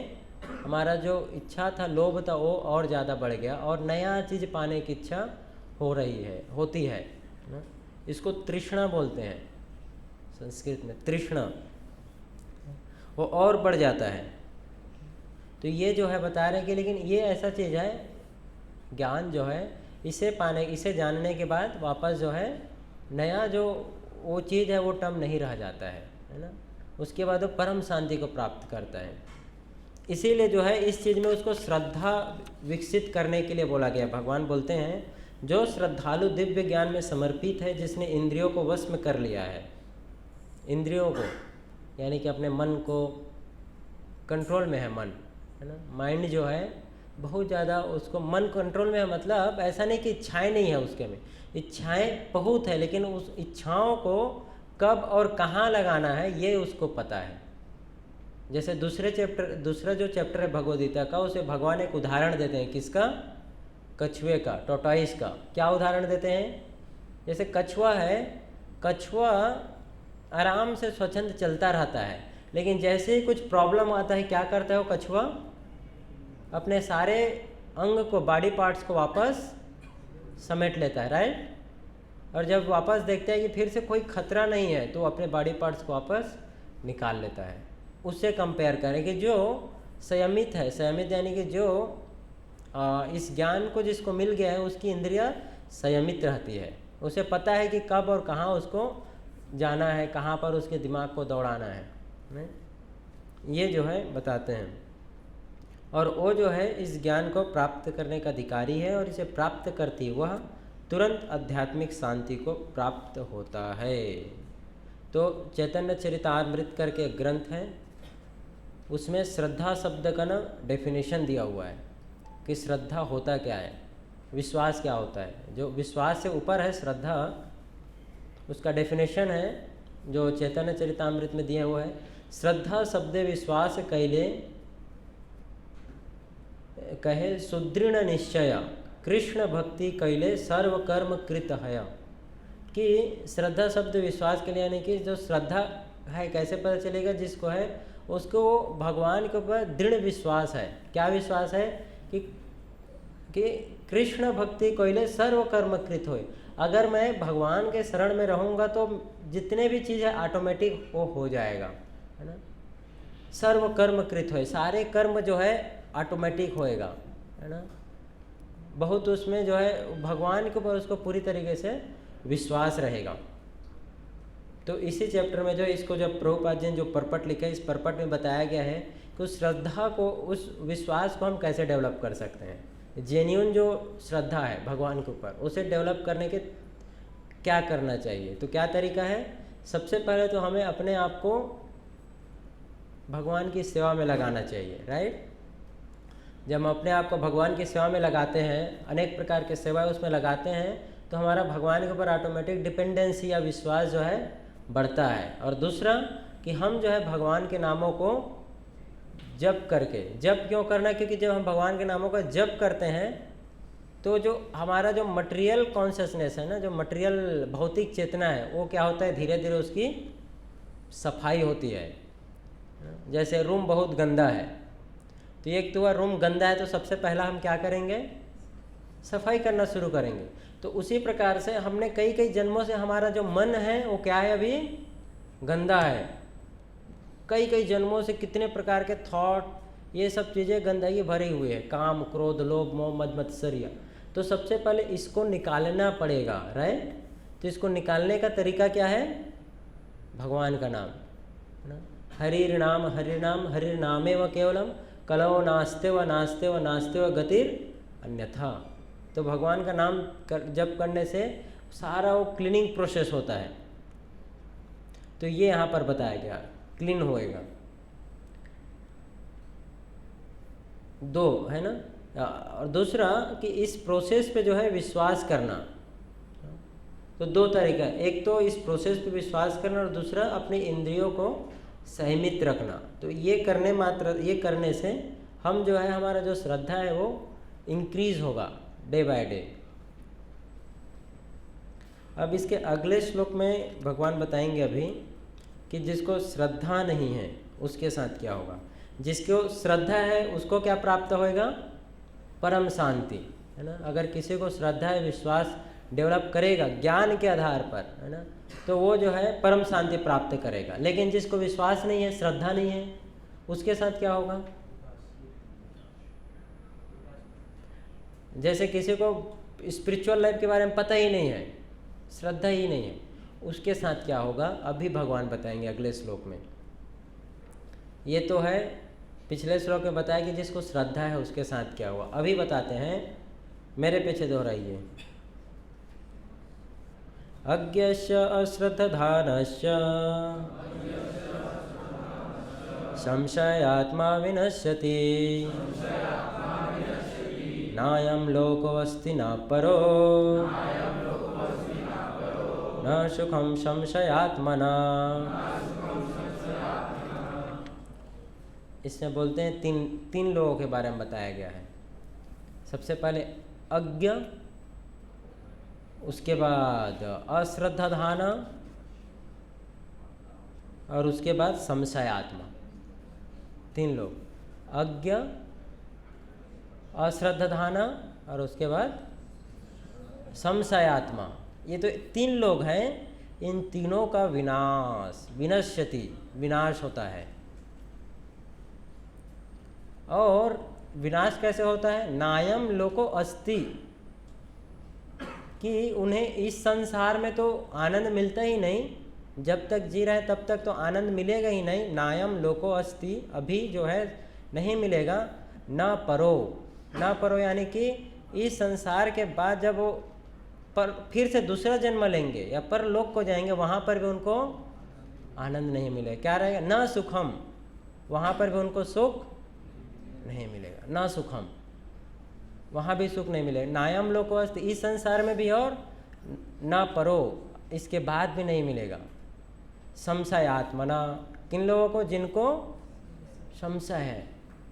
हमारा जो इच्छा था, लोभ था, वो और ज़्यादा बढ़ गया और नया चीज़ पाने की इच्छा होती है। इसको तृष्णा बोलते हैं संस्कृत में, तृष्णा, वो और बढ़ जाता है। तो ये जो है बता रहे हैं कि लेकिन ये ऐसा चीज़ है, ज्ञान जो है, इसे जानने के बाद वापस जो है नया जो वो चीज़ है वो टर्म नहीं रह जाता है ना, उसके बाद वो परम शांति को प्राप्त करता है। इसीलिए जो है इस चीज़ में उसको श्रद्धा विकसित करने के लिए बोला गया। भगवान बोलते हैं जो श्रद्धालु दिव्य ज्ञान में समर्पित है, जिसने इंद्रियों को वश में कर लिया है, इंद्रियों को यानी कि अपने मन को कंट्रोल में है, मन है ना, माइंड जो है बहुत ज़्यादा उसको मन कंट्रोल में है। मतलब ऐसा नहीं कि इच्छाएं नहीं है उसके में, इच्छाएं बहुत है, लेकिन उस इच्छाओं को कब और कहाँ लगाना है ये उसको पता है। जैसे दूसरा जो चैप्टर है भगवद गीता का, उसे भगवान एक उदाहरण देते हैं, किसका? कछुए का, टॉर्टोइस का। क्या उदाहरण देते हैं? जैसे कछुआ है, कछुआ आराम से स्वच्छंद चलता रहता है, लेकिन जैसे ही कुछ प्रॉब्लम आता है क्या करता है वो कछुआ? अपने सारे अंग को, बॉडी पार्ट्स को वापस समेट लेता है। राइट? और जब वापस देखता है कि फिर से कोई खतरा नहीं है तो अपने बॉडी पार्ट्स को वापस निकाल लेता है। उससे कंपेयर करें कि जो संयमित है, संयमित यानी कि जो इस ज्ञान को जिसको मिल गया है उसकी इंद्रियां संयमित रहती है, उसे पता है कि कब और कहाँ उसको जाना है, कहाँ पर उसके दिमाग को दौड़ाना है, ये जो है बताते हैं। और वो जो है इस ज्ञान को प्राप्त करने का अधिकारी है, और इसे प्राप्त करती वह तुरंत आध्यात्मिक शांति को प्राप्त होता है। तो चैतन्य चरितामृत करके ग्रंथ है, उसमें श्रद्धा शब्द का ना डेफिनेशन दिया हुआ है कि श्रद्धा होता क्या है, विश्वास क्या होता है। जो विश्वास से ऊपर है श्रद्धा, उसका डेफिनेशन है जो चैतन्य चरितामृत में दिया हुआ है। श्रद्धा शब्द विश्वास कहे सुदृढ़ निश्चय कृष्ण भक्ति कैले सर्व कर्म कृत है। कि श्रद्धा शब्द विश्वास के लिए, यानी कि जो श्रद्धा है कैसे पता चलेगा, जिसको है उसको भगवान के ऊपर दृढ़ विश्वास है। क्या विश्वास है? कि कृष्ण भक्ति कैले सर्व कर्म कृत होए। अगर मैं भगवान के शरण में रहूँगा तो जितने भी चीज़ है ऑटोमेटिक वो हो जाएगा, है ना। सर्व कर्म कृत होए, सारे कर्म जो है ऑटोमेटिक होएगा, है ना। बहुत उसमें जो है भगवान के ऊपर उसको पूरी तरीके से विश्वास रहेगा। तो इसी चैप्टर में जो इसको जब प्रभुपाद जी ने जो परपट लिखा है, इस परपट में बताया गया है कि उस श्रद्धा को, उस विश्वास को हम कैसे डेवलप कर सकते हैं। जेन्युइन जो श्रद्धा है भगवान के ऊपर, उसे डेवलप करने के क्या करना चाहिए। तो क्या तरीका है, सबसे पहले तो हमें अपने आप को भगवान की सेवा में लगाना चाहिए, राइट। जब हम अपने आप को भगवान की सेवा में लगाते हैं, अनेक प्रकार के सेवा उसमें लगाते हैं, तो हमारा भगवान के ऊपर ऑटोमेटिक डिपेंडेंसी या विश्वास जो है बढ़ता है। और दूसरा कि हम जो है भगवान के नामों को जप करके, जप क्यों करना, क्योंकि जब हम भगवान के नामों का जप करते हैं तो जो हमारा जो मटेरियल कॉन्शियसनेस है ना, जो मटेरियल भौतिक चेतना है, वो क्या होता है, धीरे धीरे उसकी सफाई होती है। जैसे रूम बहुत गंदा है, तो एक तो वह रूम गंदा है तो सबसे पहला हम क्या करेंगे, सफाई करना शुरू करेंगे। तो उसी प्रकार से हमने कई कई जन्मों से हमारा जो मन है वो क्या है, अभी गंदा है। कई कई जन्मों से कितने प्रकार के थॉट, ये सब चीज़ें गंदगी भरी हुई है, काम क्रोध लोभ मोह मद मत्सर्य। तो सबसे पहले इसको निकालना पड़ेगा, राइट। तो इसको निकालने का तरीका क्या है, भगवान का नाम, हरिर्नाम हरिर्नाम हरिर्नामे व केवलम कलौ नास्ते व नास्ते व नास्ते व गतिर अन्यथा। तो भगवान का नाम जप करने से सारा वो क्लीनिंग प्रोसेस होता है। तो ये यहाँ पर बताया गया, क्लीन होएगा। दो है ना, और दूसरा कि इस प्रोसेस पे जो है विश्वास करना। तो दो तरीका, एक तो इस प्रोसेस पे विश्वास करना और दूसरा अपनी इंद्रियों को संयमित रखना। तो ये करने से हम जो है, हमारा जो श्रद्धा है वो इंक्रीज होगा डे बाय डे। अब इसके अगले श्लोक में भगवान बताएंगे अभी कि जिसको श्रद्धा नहीं है उसके साथ क्या होगा। जिसको श्रद्धा है उसको क्या प्राप्त होएगा, परम शांति, है ना। अगर किसी को श्रद्धा है, विश्वास डेवलप करेगा ज्ञान के आधार पर, है ना, तो वो जो है परम शांति प्राप्त करेगा। लेकिन जिसको विश्वास नहीं है, श्रद्धा नहीं है, उसके साथ क्या होगा। जैसे किसी को स्पिरिचुअल लाइफ के बारे में पता ही नहीं है, श्रद्धा ही नहीं है, उसके साथ क्या होगा अभी भगवान बताएंगे अगले श्लोक में। ये तो है पिछले श्लोक में बताया कि जिसको श्रद्धा है उसके साथ क्या हुआ। अभी बताते हैं, मेरे पीछे दोहराइए। अज्ञस्य अश्रद्धधानस्य संशयात्मा विनश्यति नायं लोकोऽस्ति न परो न सुखम संशयात्मना। इसमें बोलते हैं तीन लोगों के बारे में बताया गया है। सबसे पहले अज्ञ, उसके बाद अश्रद्धाधान और उसके बाद संशयात्मा। तीन लोग, अज्ञ, अश्रद्धाधान और उसके बाद संशयात्मा। ये तो तीन लोग हैं। इन तीनों का विनाश, विनश्यति, विनाश होता है। और विनाश कैसे होता है, नायम लोको अस्ति, कि उन्हें इस संसार में तो आनंद मिलता ही नहीं, जब तक जी रहे तब तक तो आनंद मिलेगा ही नहीं। नायम लोको अस्ति, अभी जो है नहीं मिलेगा। न परो, न परो यानी कि इस संसार के बाद जब वो पर फिर से दूसरा जन्म लेंगे या परलोक को जाएंगे, वहाँ पर भी उनको आनंद नहीं मिलेगा। क्या रहेगा, न सुखम, वहाँ पर भी उनको सुख नहीं मिलेगा। न सुखम, वहाँ भी सुख नहीं मिलेगा। नायम लोको अस्ति, इस संसार में भी और न परो, इसके बाद भी नहीं मिलेगा। संशयात्मना, किन लोगों को, जिनको संशय है,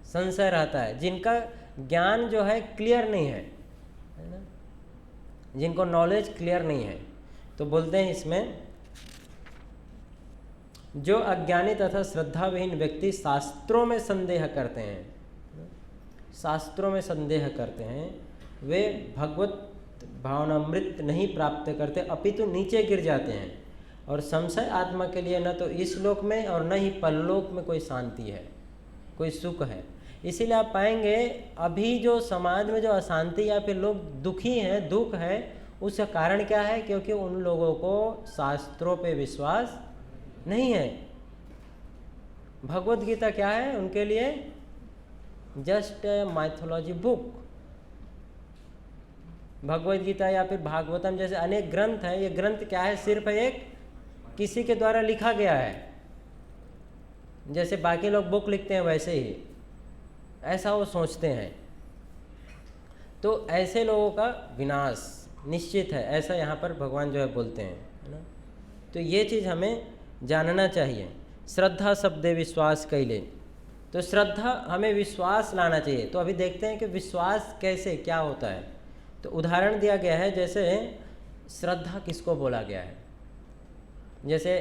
संशय रहता है, जिनका ज्ञान जो है क्लियर नहीं है ना, जिनको नॉलेज क्लियर नहीं है। तो बोलते हैं इसमें, जो अज्ञानी तथा श्रद्धाविहीन व्यक्ति शास्त्रों में संदेह करते हैं, शास्त्रों में संदेह करते हैं, वे भगवत भावनामृत नहीं प्राप्त करते, अपितु नीचे गिर जाते हैं। और संशय आत्मा के लिए न तो इस लोक में और न ही परलोक में कोई शांति है, कोई सुख है। इसीलिए आप पाएंगे अभी जो समाज में जो अशांति या फिर लोग दुखी हैं, दुख है, उसका कारण क्या है? क्योंकि उन लोगों को शास्त्रों पे विश्वास नहीं है। भगवत गीता क्या है उनके लिए? Just mythology book. Bhagavad Gita या फिर भागवतम जैसे अनेक ग्रंथ हैं, ये ग्रंथ क्या है? सिर्फ एक किसी के द्वारा लिखा गया है। जैसे बाकी लोग बुक लिखते हैं वैसे ही ऐसा वो सोचते हैं। तो ऐसे लोगों का विनाश निश्चित है, ऐसा यहाँ पर भगवान जो है बोलते हैं, है ना। तो ये चीज़ हमें जानना चाहिए। श्रद्धा शब्दे विश्वास कैले, तो श्रद्धा हमें विश्वास लाना चाहिए। तो अभी देखते हैं कि विश्वास कैसे, क्या होता है। तो उदाहरण दिया गया है, जैसे श्रद्धा किसको बोला गया है। जैसे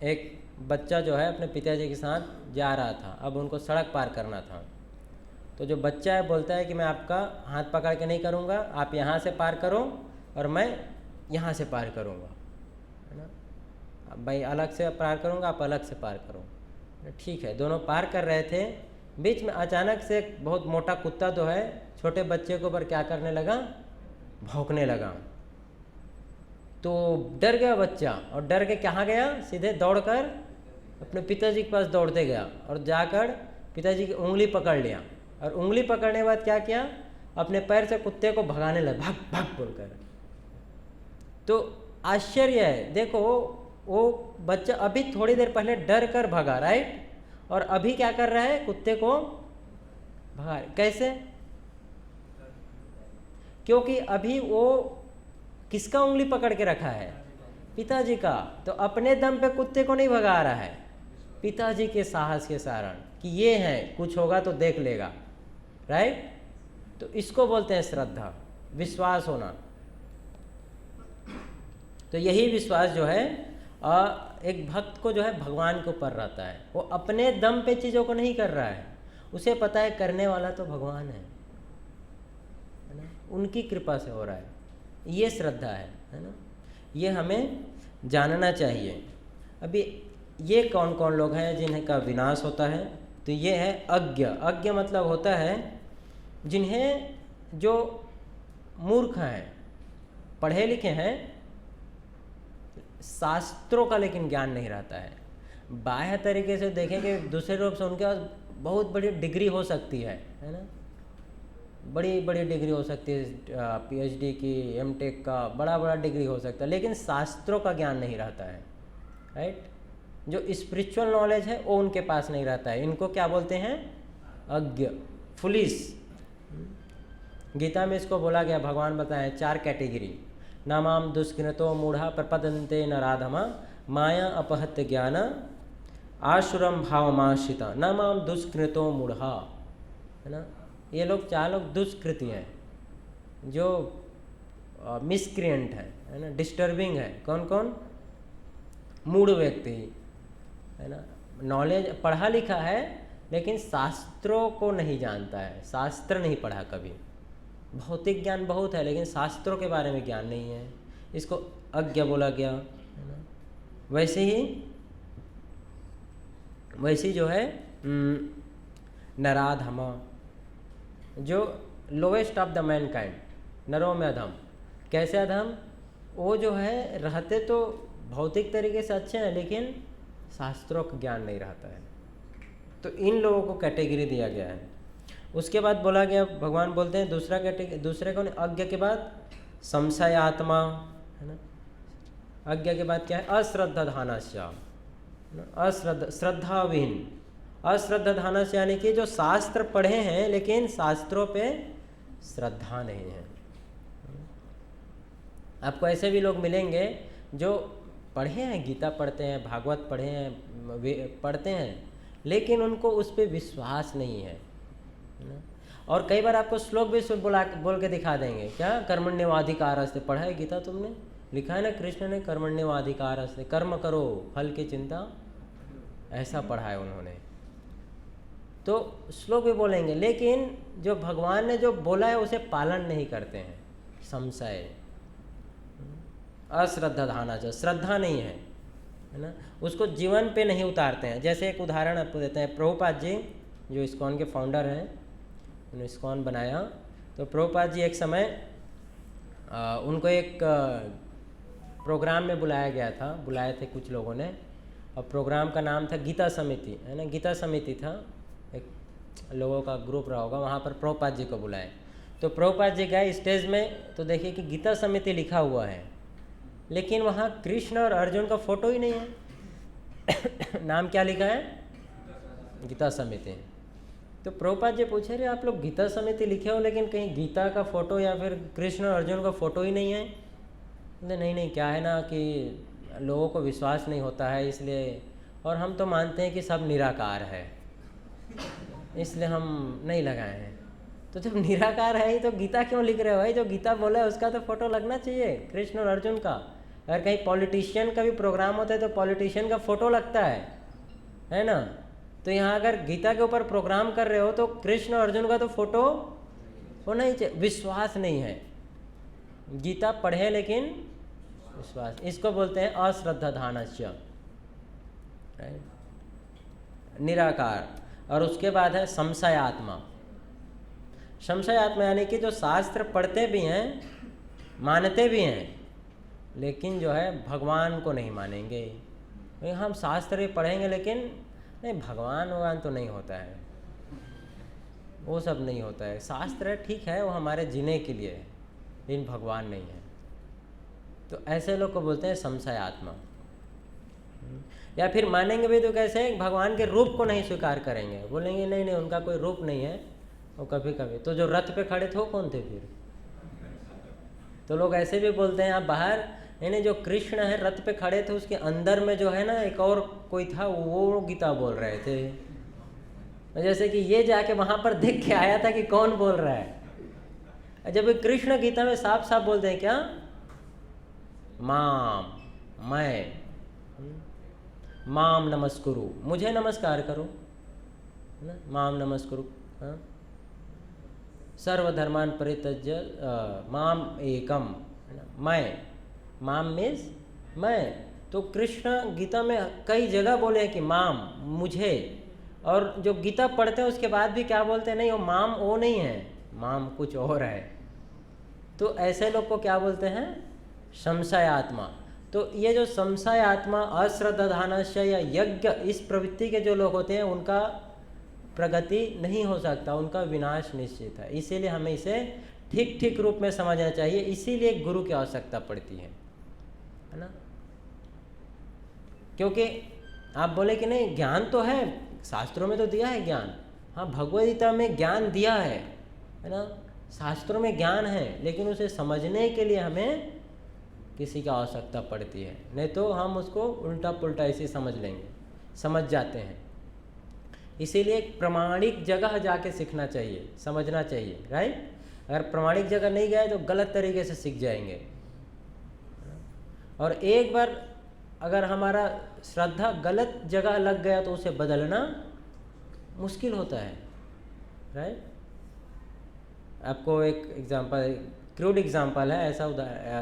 एक बच्चा जो है अपने पिताजी के साथ जा रहा था, अब उनको सड़क पार करना था। तो जो बच्चा है बोलता है कि मैं आपका हाथ पकड़ के नहीं करूँगा, आप यहाँ से पार करो और मैं यहाँ से पार करूँगा, है ना। अब भाई अलग से पार करूँगा, आप अलग से पार करो, ठीक है। दोनों पार कर रहे थे, बीच में अचानक से एक बहुत मोटा कुत्ता जो है छोटे बच्चे के ऊपर क्या करने लगा? भौंकने लगा। तो डर गया बच्चा, और डर के कहाँ गया? सीधे दौड़कर अपने पिताजी के पास दौड़ते गया और जाकर पिताजी की उंगली पकड़ लिया। और उंगली पकड़ने के बाद क्या किया? अपने पैर से कुत्ते को भगाने लगा, भाग भाग बोलकर। तो आश्चर्य है, देखो वो बच्चा अभी थोड़ी देर पहले डर कर भगा, राइट, और अभी क्या कर रहा है? कुत्ते को भगा। कैसे? क्योंकि अभी वो किसका उंगली पकड़ के रखा है? पिताजी का। तो अपने दम पे कुत्ते को नहीं भगा रहा है, पिताजी के साहस के कारण कि ये है, कुछ होगा तो देख लेगा, राइट। तो इसको बोलते हैं श्रद्धा, विश्वास होना। तो यही विश्वास जो है एक भक्त को जो है भगवान के ऊपर रहता है। वो अपने दम पे चीज़ों को नहीं कर रहा है, उसे पता है करने वाला तो भगवान है ना, उनकी कृपा से हो रहा है। ये श्रद्धा है ना। ये हमें जानना चाहिए। अभी ये कौन कौन लोग हैं जिनका विनाश होता है? तो ये है अज्ञ। अज्ञ मतलब होता है जिन्हें, जो मूर्ख हैं, पढ़े लिखे हैं, शास्त्रों का लेकिन ज्ञान नहीं रहता है। बाह्य तरीके से देखेंगे दूसरे रूप से उनके पास बहुत बड़ी डिग्री हो सकती है ना, बड़ी बड़ी डिग्री हो सकती है, पीएचडी की, एमटेक का, बड़ा बड़ा डिग्री हो सकता है, लेकिन शास्त्रों का ज्ञान नहीं रहता है, राइट। जो स्पिरिचुअल नॉलेज है वो उनके पास नहीं रहता है। इनको क्या बोलते हैं? अज्ञ, फुलिश। गीता में इसको बोला गया, भगवान बताएं 4 कैटेगरी। नामाम दुष्कृतो मूढ़ा प्रपदन्ते नराधमा माया अपहत्य ज्ञान आशुरम भावमाश्रिता। नामाम दुष्कृतो मूढ़ा, है ना। ये लोग 4 लोग दुष्कृति हैं, जो मिसक्रिएंट है ना, डिस्टर्बिंग है। कौन कौन? मूढ़ व्यक्ति, है ना। नॉलेज पढ़ा लिखा है लेकिन शास्त्रों को नहीं जानता है, शास्त्र नहीं पढ़ा कभी। भौतिक ज्ञान बहुत है लेकिन शास्त्रों के बारे में ज्ञान नहीं है, इसको अज्ञ बोला गया, है ना। वैसे ही जो है नराधमा, जो लोवेस्ट ऑफ द मैनकाइंड, नरों में अधम। कैसे अधम? वो जो है रहते तो भौतिक तरीके से अच्छे हैं लेकिन शास्त्रों का ज्ञान नहीं रहता है। तो इन लोगों को कैटेगरी दिया गया है। उसके बाद बोला गया, भगवान बोलते हैं दूसरा कैटेगरी, दूसरे को अज्ञ के बाद संशय आत्मा, है ना। अज्ञ के बाद क्या है? अश्रद्धाधानस्य, श्रद्धाविहीन। अश्रद्धाधानस्य यानी कि जो शास्त्र पढ़े हैं लेकिन शास्त्रों पे श्रद्धा नहीं है। आपको ऐसे भी लोग मिलेंगे जो पढ़े हैं, गीता पढ़ते हैं, भागवत पढ़े हैं, पढ़ते हैं, लेकिन उनको उस पर विश्वास नहीं है ना। और कई बार आपको श्लोक भी बोल के दिखा देंगे, क्या कर्मण्येवाधिकारस्ते, पढ़ा है गीता तुमने? लिखा है ना कृष्ण ने, कर्मण्येवाधिकारस्ते, कर्म करो फल की चिंता, ऐसा पढ़ा है उन्होंने। तो श्लोक भी बोलेंगे लेकिन जो भगवान ने जो बोला है उसे पालन नहीं करते हैं। संशय, अश्रद्धाधानस्य, श्रद्धा नहीं है ना, उसको जीवन पे नहीं उतारते हैं। जैसे एक उदाहरण आपको देते हैं, प्रभुपाद जी जो इस्कॉन के फाउंडर हैं, उन्होंने इस्कॉन बनाया। तो प्रभुपाद जी एक समय उनको एक प्रोग्राम में बुलाया गया था, बुलाए थे कुछ लोगों ने, और प्रोग्राम का नाम था गीता समिति, है ना, गीता समिति था, एक लोगों का ग्रुप रहा होगा, वहाँ पर प्रभुपाद जी को बुलाए। तो प्रभुपाद जी गए स्टेज में, तो देखिए कि गीता समिति लिखा हुआ है, लेकिन वहाँ कृष्ण और अर्जुन का फोटो ही नहीं है। नाम क्या लिखा है? गीता समिति। तो प्रभुपाद जी पूछे, रहे आप लोग गीता समिति लिखे हो लेकिन कहीं गीता का फोटो या फिर कृष्ण और अर्जुन का फोटो ही नहीं है? नहीं, क्या है ना कि लोगों को विश्वास नहीं होता है इसलिए, और हम तो मानते हैं कि सब निराकार है, इसलिए हम नहीं लगाए हैं। तो जब निराकार है ही तो गीता क्यों लिख रहे हो भाई? जो गीता बोला है उसका तो फोटो लगना चाहिए, कृष्ण और अर्जुन का। अगर कहीं पॉलिटिशियन का भी प्रोग्राम होता है तो पॉलिटिशियन का फोटो लगता है ना। तो यहाँ अगर गीता के ऊपर प्रोग्राम कर रहे हो तो कृष्ण और अर्जुन का तो फोटो होना ही चाहिए। विश्वास नहीं है, गीता पढ़े लेकिन विश्वास, इसको बोलते हैं अश्रद्धाधानस्य, निराकार। और उसके बाद है संशयात्मा। संशयात्मा यानी कि जो शास्त्र पढ़ते भी हैं, मानते भी हैं, लेकिन जो है भगवान को नहीं मानेंगे। हम शास्त्र भी पढ़ेंगे लेकिन नहीं, भगवान तो नहीं होता है, वो सब नहीं होता है। शास्त्र ठीक है, वो हमारे जीने के लिए है, लेकिन भगवान नहीं है। तो ऐसे लोग को बोलते हैं संशयात्मा। या फिर मानेंगे भी तो कैसे? भगवान के रूप को नहीं स्वीकार करेंगे, बोलेंगे नहीं उनका कोई रूप नहीं है, वो कभी कभी। तो जो रथ पे खड़े थे वो कौन थे फिर? तो लोग ऐसे भी बोलते हैं, आप बाहर यानी जो कृष्ण है रथ पे खड़े थे, उसके अंदर में जो है ना एक और कोई था, वो गीता बोल रहे थे। जैसे कि ये जाके वहाँ पर देख के आया था कि कौन बोल रहा है। जब कृष्ण गीता में साफ साफ बोलते हैं क्या? मैं माम नमस्कुरु, मुझे नमस्कार करो, माम नमस्कुरु। हाँ, सर्वधर्मान परित्यज्य माम एकम, मैं, माम मीन्स मैं। तो कृष्ण गीता में कई जगह बोले हैं कि माम, मुझे। और जो गीता पढ़ते हैं उसके बाद भी क्या बोलते हैं? नहीं, वो माम वो नहीं है, माम कुछ और है। तो ऐसे लोग को क्या बोलते हैं? संशयात्मा। तो ये जो संशयात्मा, अश्रद्धाधानस्य या यज्ञ, इस प्रवृत्ति के जो लोग होते हैं उनका प्रगति नहीं हो सकता, उनका विनाश निश्चित है। इसीलिए हमें इसे ठीक ठीक रूप में समझना चाहिए, इसीलिए गुरु की आवश्यकता पड़ती है ना। क्योंकि आप बोले कि नहीं ज्ञान तो है, शास्त्रों में तो दिया है ज्ञान, हाँ भगवद गीता में ज्ञान दिया है ना, शास्त्रों में ज्ञान है, लेकिन उसे समझने के लिए हमें किसी की आवश्यकता पड़ती है, नहीं तो हम उसको उल्टा पुल्टा ऐसे समझ लेंगे, समझ जाते हैं। इसीलिए एक प्रमाणिक जगह जाके सीखना चाहिए, समझना चाहिए, राइट। अगर प्रमाणिक जगह नहीं गए तो गलत तरीके से सीख जाएंगे। और एक बार अगर हमारा श्रद्धा गलत जगह लग गया तो उसे बदलना मुश्किल होता है, राइट। आपको एक एग्जांपल, क्रूड एग्जांपल है, ऐसा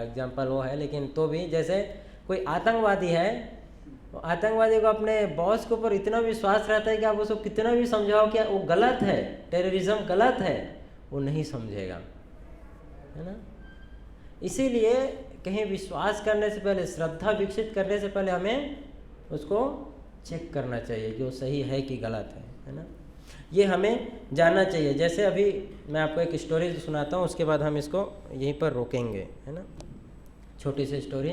एग्जांपल वो है, लेकिन तो भी जैसे कोई आतंकवादी है, तो आतंकवादी को अपने बॉस के ऊपर इतना विश्वास रहता है कि आप उसको कितना भी समझाओ कि वो गलत है, टेररिज्म गलत है, वो नहीं समझेगा, है ना। इसीलिए कहीं विश्वास करने से पहले, श्रद्धा विकसित करने से पहले हमें उसको चेक करना चाहिए कि वो सही है कि गलत है ना। ये हमें जानना चाहिए। जैसे अभी मैं आपको एक स्टोरी सुनाता हूँ, उसके बाद हम इसको यहीं पर रोकेंगे, है ना। छोटी सी स्टोरी।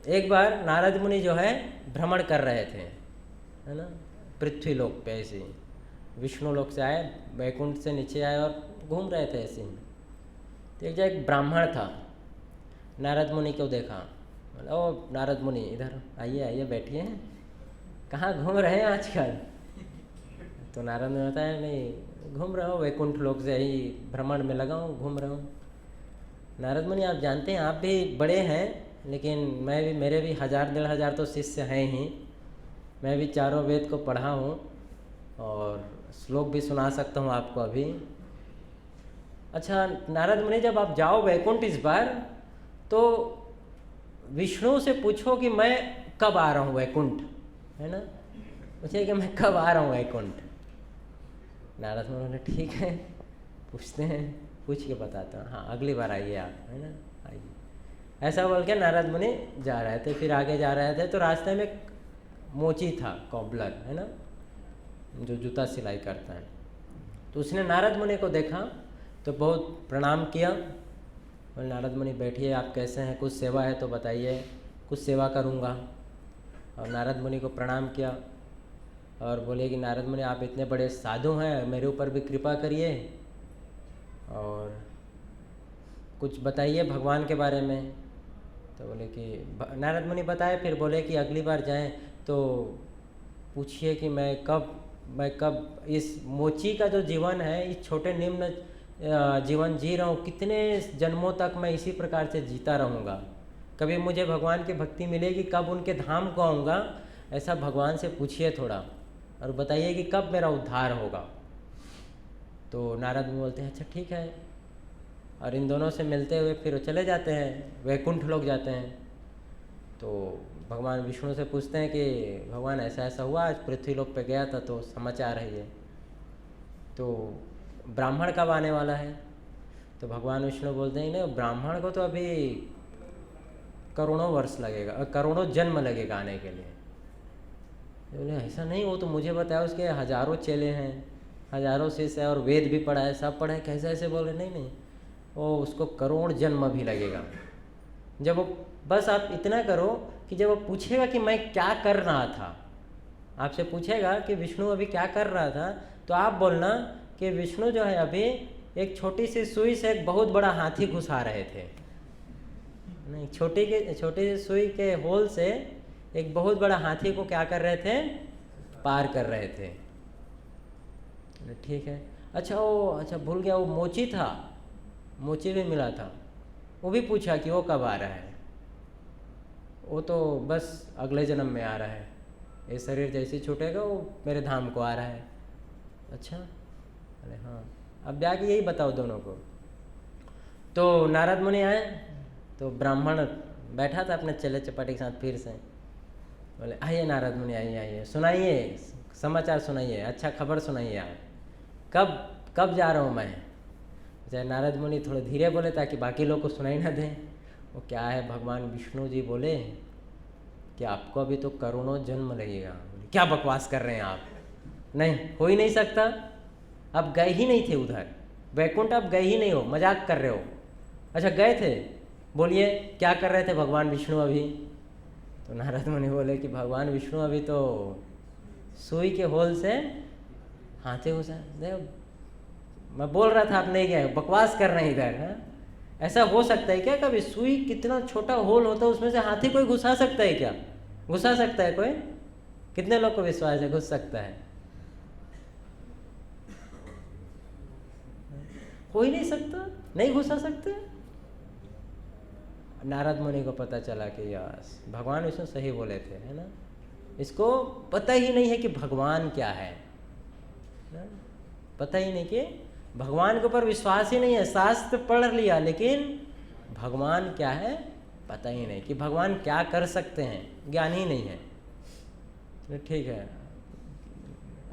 एक बार नारद मुनि जो है भ्रमण कर रहे थे, है ना, पृथ्वी लोक पे, ऐसे विष्णु लोक से आए, वैकुंठ से नीचे आए और घूम रहे थे ऐसे ही। तो एक जगह एक ब्राह्मण था, नारद मुनि को देखा, बोला ओ नारद मुनि इधर आइए आइए बैठिए, कहाँ घूम रहे हैं आजकल। तो नारद ने बताया नहीं घूम रहा हूँ, वैकुंठ लोक से ही भ्रमण में लगा हूँ, घूम रहा हूँ। नारद मुनि आप जानते हैं आप भी बड़े हैं, लेकिन मैं भी, मेरे भी 1000-1500 तो शिष्य हैं ही, मैं भी चारों वेद को पढ़ा हूँ और श्लोक भी सुना सकता हूँ आपको अभी। अच्छा नारद मुनि, जब आप जाओ वैकुंठ इस बार, तो विष्णु से पूछो कि मैं कब आ रहा हूँ वैकुंठ, है ना, पूछे कि मैं कब आ रहा हूँ वैकुंठ। नारद मुनि ठीक है, पूछते हैं, पूछ के बताता हूँ, हाँ अगली बार आइए आप, है ना, आइए। ऐसा बोल के नारद मुनि जा रहे थे। फिर आगे जा रहे थे तो रास्ते में एक मोची था, कॉबलर, है ना, जो जूता सिलाई करता है। तो उसने नारद मुनि को देखा तो बहुत प्रणाम किया। बोले नारद मुनि बैठिए, आप कैसे हैं, कुछ सेवा है तो बताइए, कुछ सेवा करूँगा। और नारद मुनि को प्रणाम किया और बोले कि नारद मुनि आप इतने बड़े साधु हैं, मेरे ऊपर भी कृपा करिए और कुछ बताइए भगवान के बारे में। तो बोले कि नारद मुनि बताए। फिर बोले कि अगली बार जाएं तो पूछिए कि मैं कब इस मोची का जो जीवन है, इस छोटे निम्न जीवन जी रहा हूँ, कितने जन्मों तक मैं इसी प्रकार से जीता रहूँगा, कभी मुझे भगवान की भक्ति मिलेगी, कब उनके धाम को आऊँगा, ऐसा भगवान से पूछिए थोड़ा, और बताइए कि कब मेरा उद्धार होगा। तो नारद मुनि बोलते हैं अच्छा ठीक है, और इन दोनों से मिलते हुए फिर चले जाते हैं, वैकुंठ लोग जाते हैं। तो भगवान विष्णु से पूछते हैं कि भगवान ऐसा ऐसा हुआ, आज पृथ्वी लोक पे गया था तो समाचार है ये, तो ब्राह्मण कब आने वाला है। तो भगवान विष्णु बोलते हैं नहीं, ब्राह्मण को तो अभी करोड़ों वर्ष लगेगा, करोड़ों जन्म लगेगा आने के लिए। बोले ऐसा नहीं, वो तो मुझे बताया उसके हजारों चेले हैं, हजारों शिष्य है और वेद भी पढ़ा है, सब पढ़ा है, कैसे ऐसे बोले। नहीं, वो उसको करोड़ जन्म भी लगेगा। जब वो, बस आप इतना करो कि जब वो पूछेगा कि मैं क्या कर रहा था, आपसे पूछेगा कि विष्णु अभी क्या कर रहा था, तो आप बोलना कि विष्णु जो है अभी एक छोटी सी सुई से एक बहुत बड़ा हाथी घुसा रहे थे। नहीं, छोटी सी सुई के होल से एक बहुत बड़ा हाथी को क्या कर रहे थे, पार कर रहे थे। ठीक है, अच्छा भूल गया, वो मोची था, मोची भी मिला था, वो भी पूछा कि वो कब आ रहा है। वो तो बस अगले जन्म में आ रहा है, ये शरीर जैसे छूटेगा वो मेरे धाम को आ रहा है। अच्छा, अरे हाँ, अब जाके यही बताओ दोनों को। तो नारद मुनि आए तो ब्राह्मण बैठा था अपने चले चपाटी के साथ। फिर से बोले आइए नारद मुनि, आइए सुनाइए, समाचार सुनाइए, अच्छा खबर सुनाइए आप, कब जा रहा हूँ मैं। चाहे नारद मुनि थोड़े धीरे बोले ताकि बाकी लोग को सुनाई ना दें। वो क्या है, भगवान विष्णु जी बोले कि आपको अभी तो करोड़ों जन्म लगेगा। बोले क्या बकवास कर रहे हैं आप, नहीं हो ही नहीं सकता, आप गए ही नहीं थे उधर, वैकुंठ आप गए ही नहीं हो, मजाक कर रहे हो। अच्छा गए थे, बोलिए क्या कर रहे थे भगवान विष्णु अभी। तो नारद मुनि बोले कि भगवान विष्णु अभी तो सुई के होल से हाथी घुसा। मैं बोल रहा था आप नहीं गए, बकवास कर रहे हैं इधर। हाँ, ऐसा हो सकता है क्या, कभी सुई कितना छोटा होल होता है उसमें से हाथी कोई घुसा सकता है क्या, घुसा सकता है कोई, कितने लोग को विश्वास है घुस सकता है। हो ही नहीं सकता, नहीं घुसा सकते। नारद मुनि को पता चला कि यस भगवान विष्णु सही बोले थे, है ना, इसको पता ही नहीं है कि भगवान क्या है, पता ही नहीं कि भगवान के ऊपर विश्वास ही नहीं है। शास्त्र पढ़ लिया लेकिन भगवान क्या है पता ही नहीं, कि भगवान क्या कर सकते हैं, ज्ञान ही नहीं है। तो ठीक है,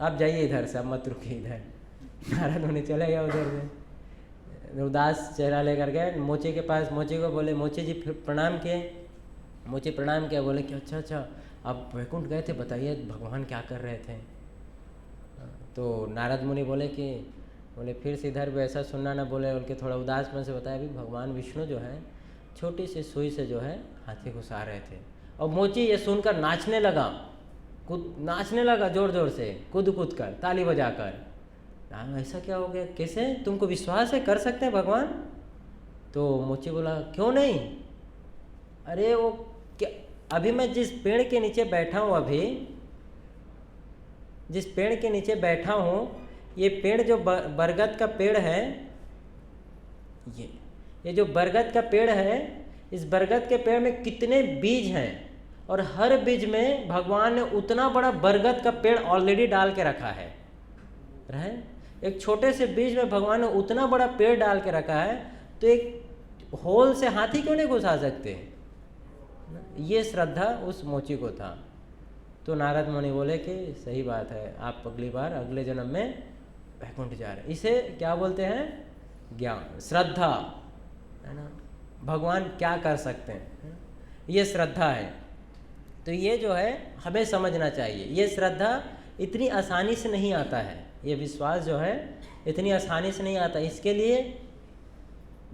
आप जाइए इधर से, आप मत रुकिए इधर। नारद मुनि चले गया उधर से, उदास चेहरा लेकर गए मोची के पास। मोची को बोले, मोची जी फिर प्रणाम किए। मोची प्रणाम किया, बोले कि अच्छा आप वैकुंठ गए थे, बताइए भगवान क्या कर रहे थे। तो नारद मुनि बोले फिर से इधर भी ऐसा सुनना ना, बोले बोल के थोड़ा उदास मन से बताया, अभी भगवान विष्णु जो है छोटी सी सुई से जो है हाथी घुसा रहे थे। और मोची ये सुनकर नाचने लगा जोर जोर से, कूद कर, ताली बजाकर। ऐसा क्या हो गया, कैसे, तुमको विश्वास है कर सकते हैं भगवान। तो मोची बोला क्यों नहीं, अरे वो क्या, अभी मैं जिस पेड़ के नीचे बैठा हूँ, जिस पेड़ के नीचे बैठा हूँ, ये पेड़ जो बरगद का पेड़ है, ये जो बरगद का पेड़ है, इस बरगद के पेड़ में कितने बीज हैं, और हर बीज में भगवान ने उतना बड़ा बरगद का पेड़ ऑलरेडी डाल के रखा है। एक छोटे से बीज में भगवान ने उतना बड़ा पेड़ डाल के रखा है, तो एक होल से हाथी क्यों नहीं घुसा सकते। ये श्रद्धा उस मोची को था। तो नारद मुनि बोले कि सही बात है, आप अगली बार अगले जन्म में वैकुंठ जा रहे हैं। इसे क्या बोलते हैं, ज्ञान, श्रद्धा है ना, भगवान क्या कर सकते हैं, है ना? ये श्रद्धा है। तो ये जो है हमें समझना चाहिए, ये श्रद्धा इतनी आसानी से नहीं आता है, ये विश्वास जो है इतनी आसानी से नहीं आता। इसके लिए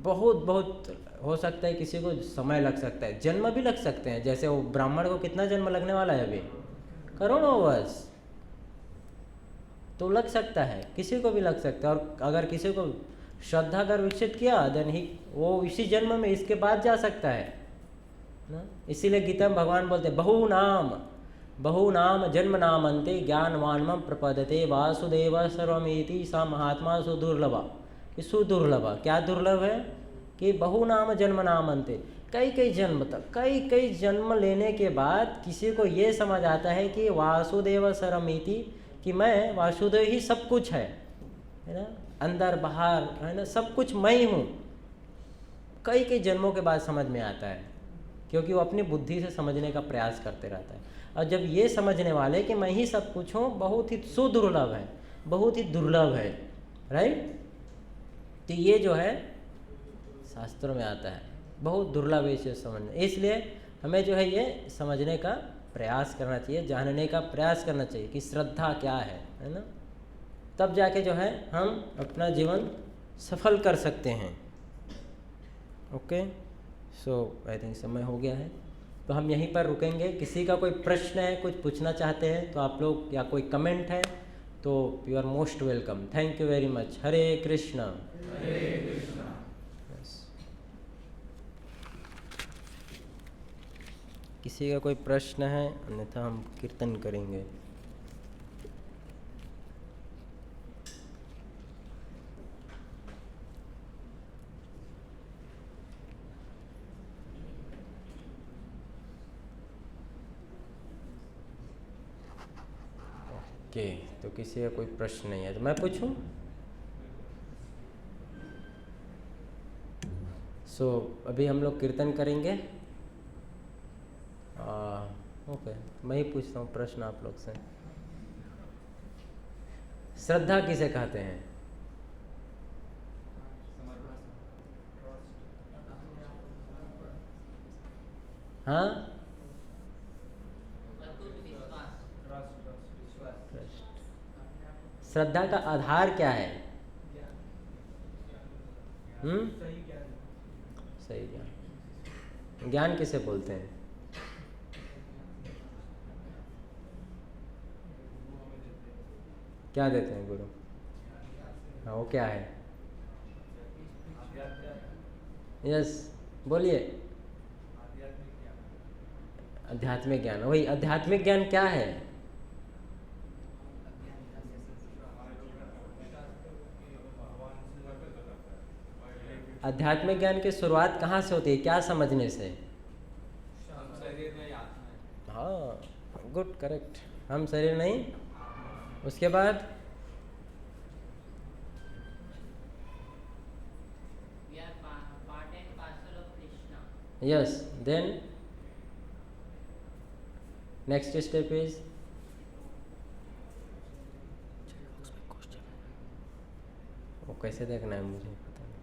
बहुत बहुत हो सकता है किसी को समय लग सकता है, जन्म भी लग सकते हैं। जैसे वो ब्राह्मण को कितना जन्म लगने वाला है अभी, करोड़ों वर्ष, तो लग सकता है, किसी को भी लग सकता है। और अगर किसी को श्रद्धा अगर विकसित किया देन ही वो इसी जन्म में इसके बाद जा सकता है ना। इसीलिए गीता में भगवान बोलते हैं बहु नाम जन्म नाम अंते ज्ञानवान्मम प्रपदते वासुदेव सर्वमेति सा महात्मा सुदुर्लभा। कि सुदुर्लभा क्या दुर्लभ है कि बहु नाम जन्म नाम अंते, कई जन्म तक कई जन्म लेने के बाद किसी को ये समझ आता है कि वासुदेव सर्वमेति, कि मैं वासुदेव ही सब कुछ है ना, अंदर बाहर है ना, सब कुछ मैं ही हूँ। कई जन्मों के बाद समझ में आता है, क्योंकि वो अपनी बुद्धि से समझने का प्रयास करते रहता है। और जब ये समझने वाले कि मैं ही सब कुछ हूँ, बहुत ही सुदुर्लभ है, बहुत ही दुर्लभ है, राइट। तो ये जो है शास्त्रों में आता है, बहुत दुर्लभ है इसे समझना। इसलिए हमें जो है ये समझने का प्रयास करना चाहिए, जानने का प्रयास करना चाहिए कि श्रद्धा क्या है ना। तब जाके जो है हम अपना जीवन सफल कर सकते हैं। ओके, सो आई थिंक समय हो गया है, तो हम यहीं पर रुकेंगे। किसी का कोई प्रश्न है, कुछ पूछना चाहते हैं तो आप लोग, या कोई कमेंट है तो you are most welcome. Thank you very much. Hare Krishna. Hare Krishna. किसी का कोई प्रश्न है, अन्यथा हम कीर्तन करेंगे। ओके, तो किसी का कोई प्रश्न नहीं है तो मैं पूछूं। सो अभी हम लोग कीर्तन करेंगे। ओके, मैं ही पूछता हूँ प्रश्न आप लोग से। श्रद्धा किसे कहते हैं? हाँ, श्रद्धा का आधार क्या है? सही ज्ञान। ज्ञान किसे बोलते हैं? क्या देते हैं गुरु? हाँ, वो क्या है? यस, बोलिए। आध्यात्मिक ज्ञान। वही आध्यात्मिक ज्ञान क्या है? आध्यात्मिक ज्ञान की शुरुआत कहाँ से होती है, क्या समझने से? हाँ, गुड, करेक्ट। हम शरीर नहीं, उसके बाद yes, then next step is वो कैसे देखना है मुझे पता नहीं,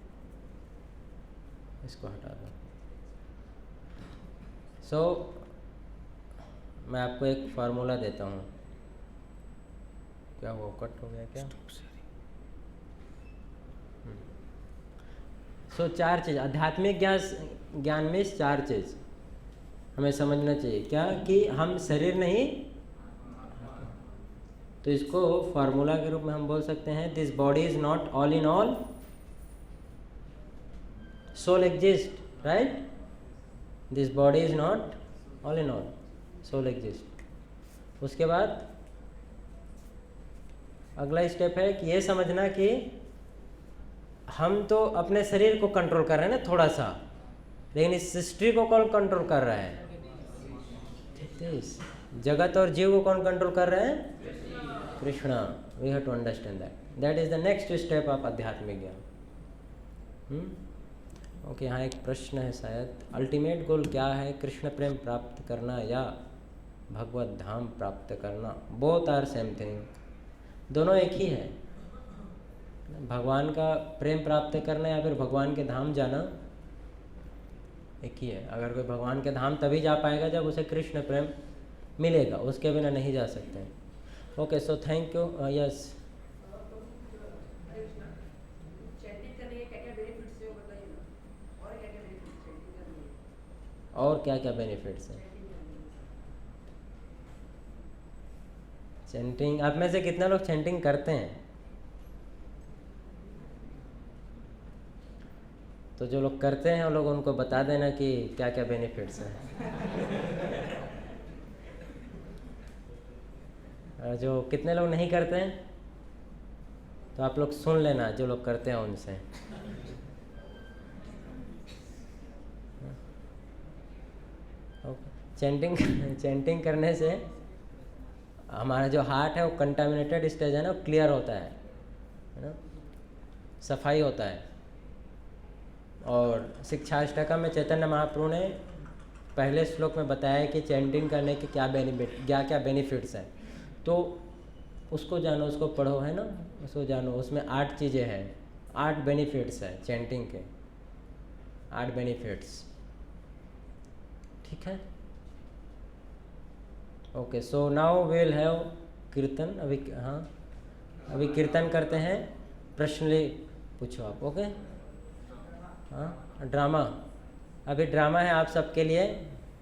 इसको हटा दो। सो मैं आपको एक फार्मूला देता हूँ। क्या वो कट हो गया क्या? सो 4 चीज़ आध्यात्मिक ज्ञान में 4 चीज़ हमें समझना चाहिए। क्या कि हम शरीर नहीं, तो इसको फार्मूला के रूप में हम बोल सकते हैं, this body is not all in all, soul exist, right. This body is not all in all, soul exist. उसके बाद अगला स्टेप है कि ये समझना कि हम तो अपने शरीर को कंट्रोल कर रहे हैं ना थोड़ा सा, लेकिन इस सृष्टि को कौन कंट्रोल कर रहा है? जगत और जीव को कौन कंट्रोल कर रहे हैं? Krishna. We have to understand that is the next step of आध्यात्मिक ज्ञान। ओके, यहाँ एक प्रश्न है शायद, अल्टीमेट गोल क्या है, कृष्ण प्रेम प्राप्त करना या भगवत धाम प्राप्त करना? बोथ आर सेम थिंग, दोनों एक ही है। भगवान का प्रेम प्राप्त करना या फिर भगवान के धाम जाना एक ही है। अगर कोई भगवान के धाम तभी जा पाएगा जब उसे कृष्ण प्रेम मिलेगा, उसके बिना नहीं जा सकते। Okay, so thank you. Yes, और क्या क्या बेनिफिट्स हैं चैंटिंग? आप में से कितने लोग चैंटिंग करते हैं? तो जो लोग करते हैं उन लोग उनको बता देना कि क्या क्या बेनिफिट्स हैं। और जो कितने लोग नहीं करते हैं तो आप लोग सुन लेना जो लोग करते हैं उनसे। चैंटिंग चैंटिंग करने से हमारा जो हार्ट है वो कंटामिनेटेड स्टेज है ना, वो क्लियर होता है ना, सफाई होता है। और शिक्षाष्टकम में चैतन्य महाप्रभु ने पहले श्लोक में बताया है कि चैंटिंग करने के क्या क्या बेनिफिट्स हैं। तो उसको जानो, उसको पढ़ो, है ना, उसको जानो। उसमें 8 चीज़ें हैं, 8 बेनिफिट्स हैं चैंटिंग के, 8 बेनिफिट्स। ठीक है, okay. So now will have कीर्तन। अभी हाँ, अभी कीर्तन करते हैं। प्रश्न पूछो आप। ओके, हाँ, ड्रामा, अभी ड्रामा है आप सबके लिए।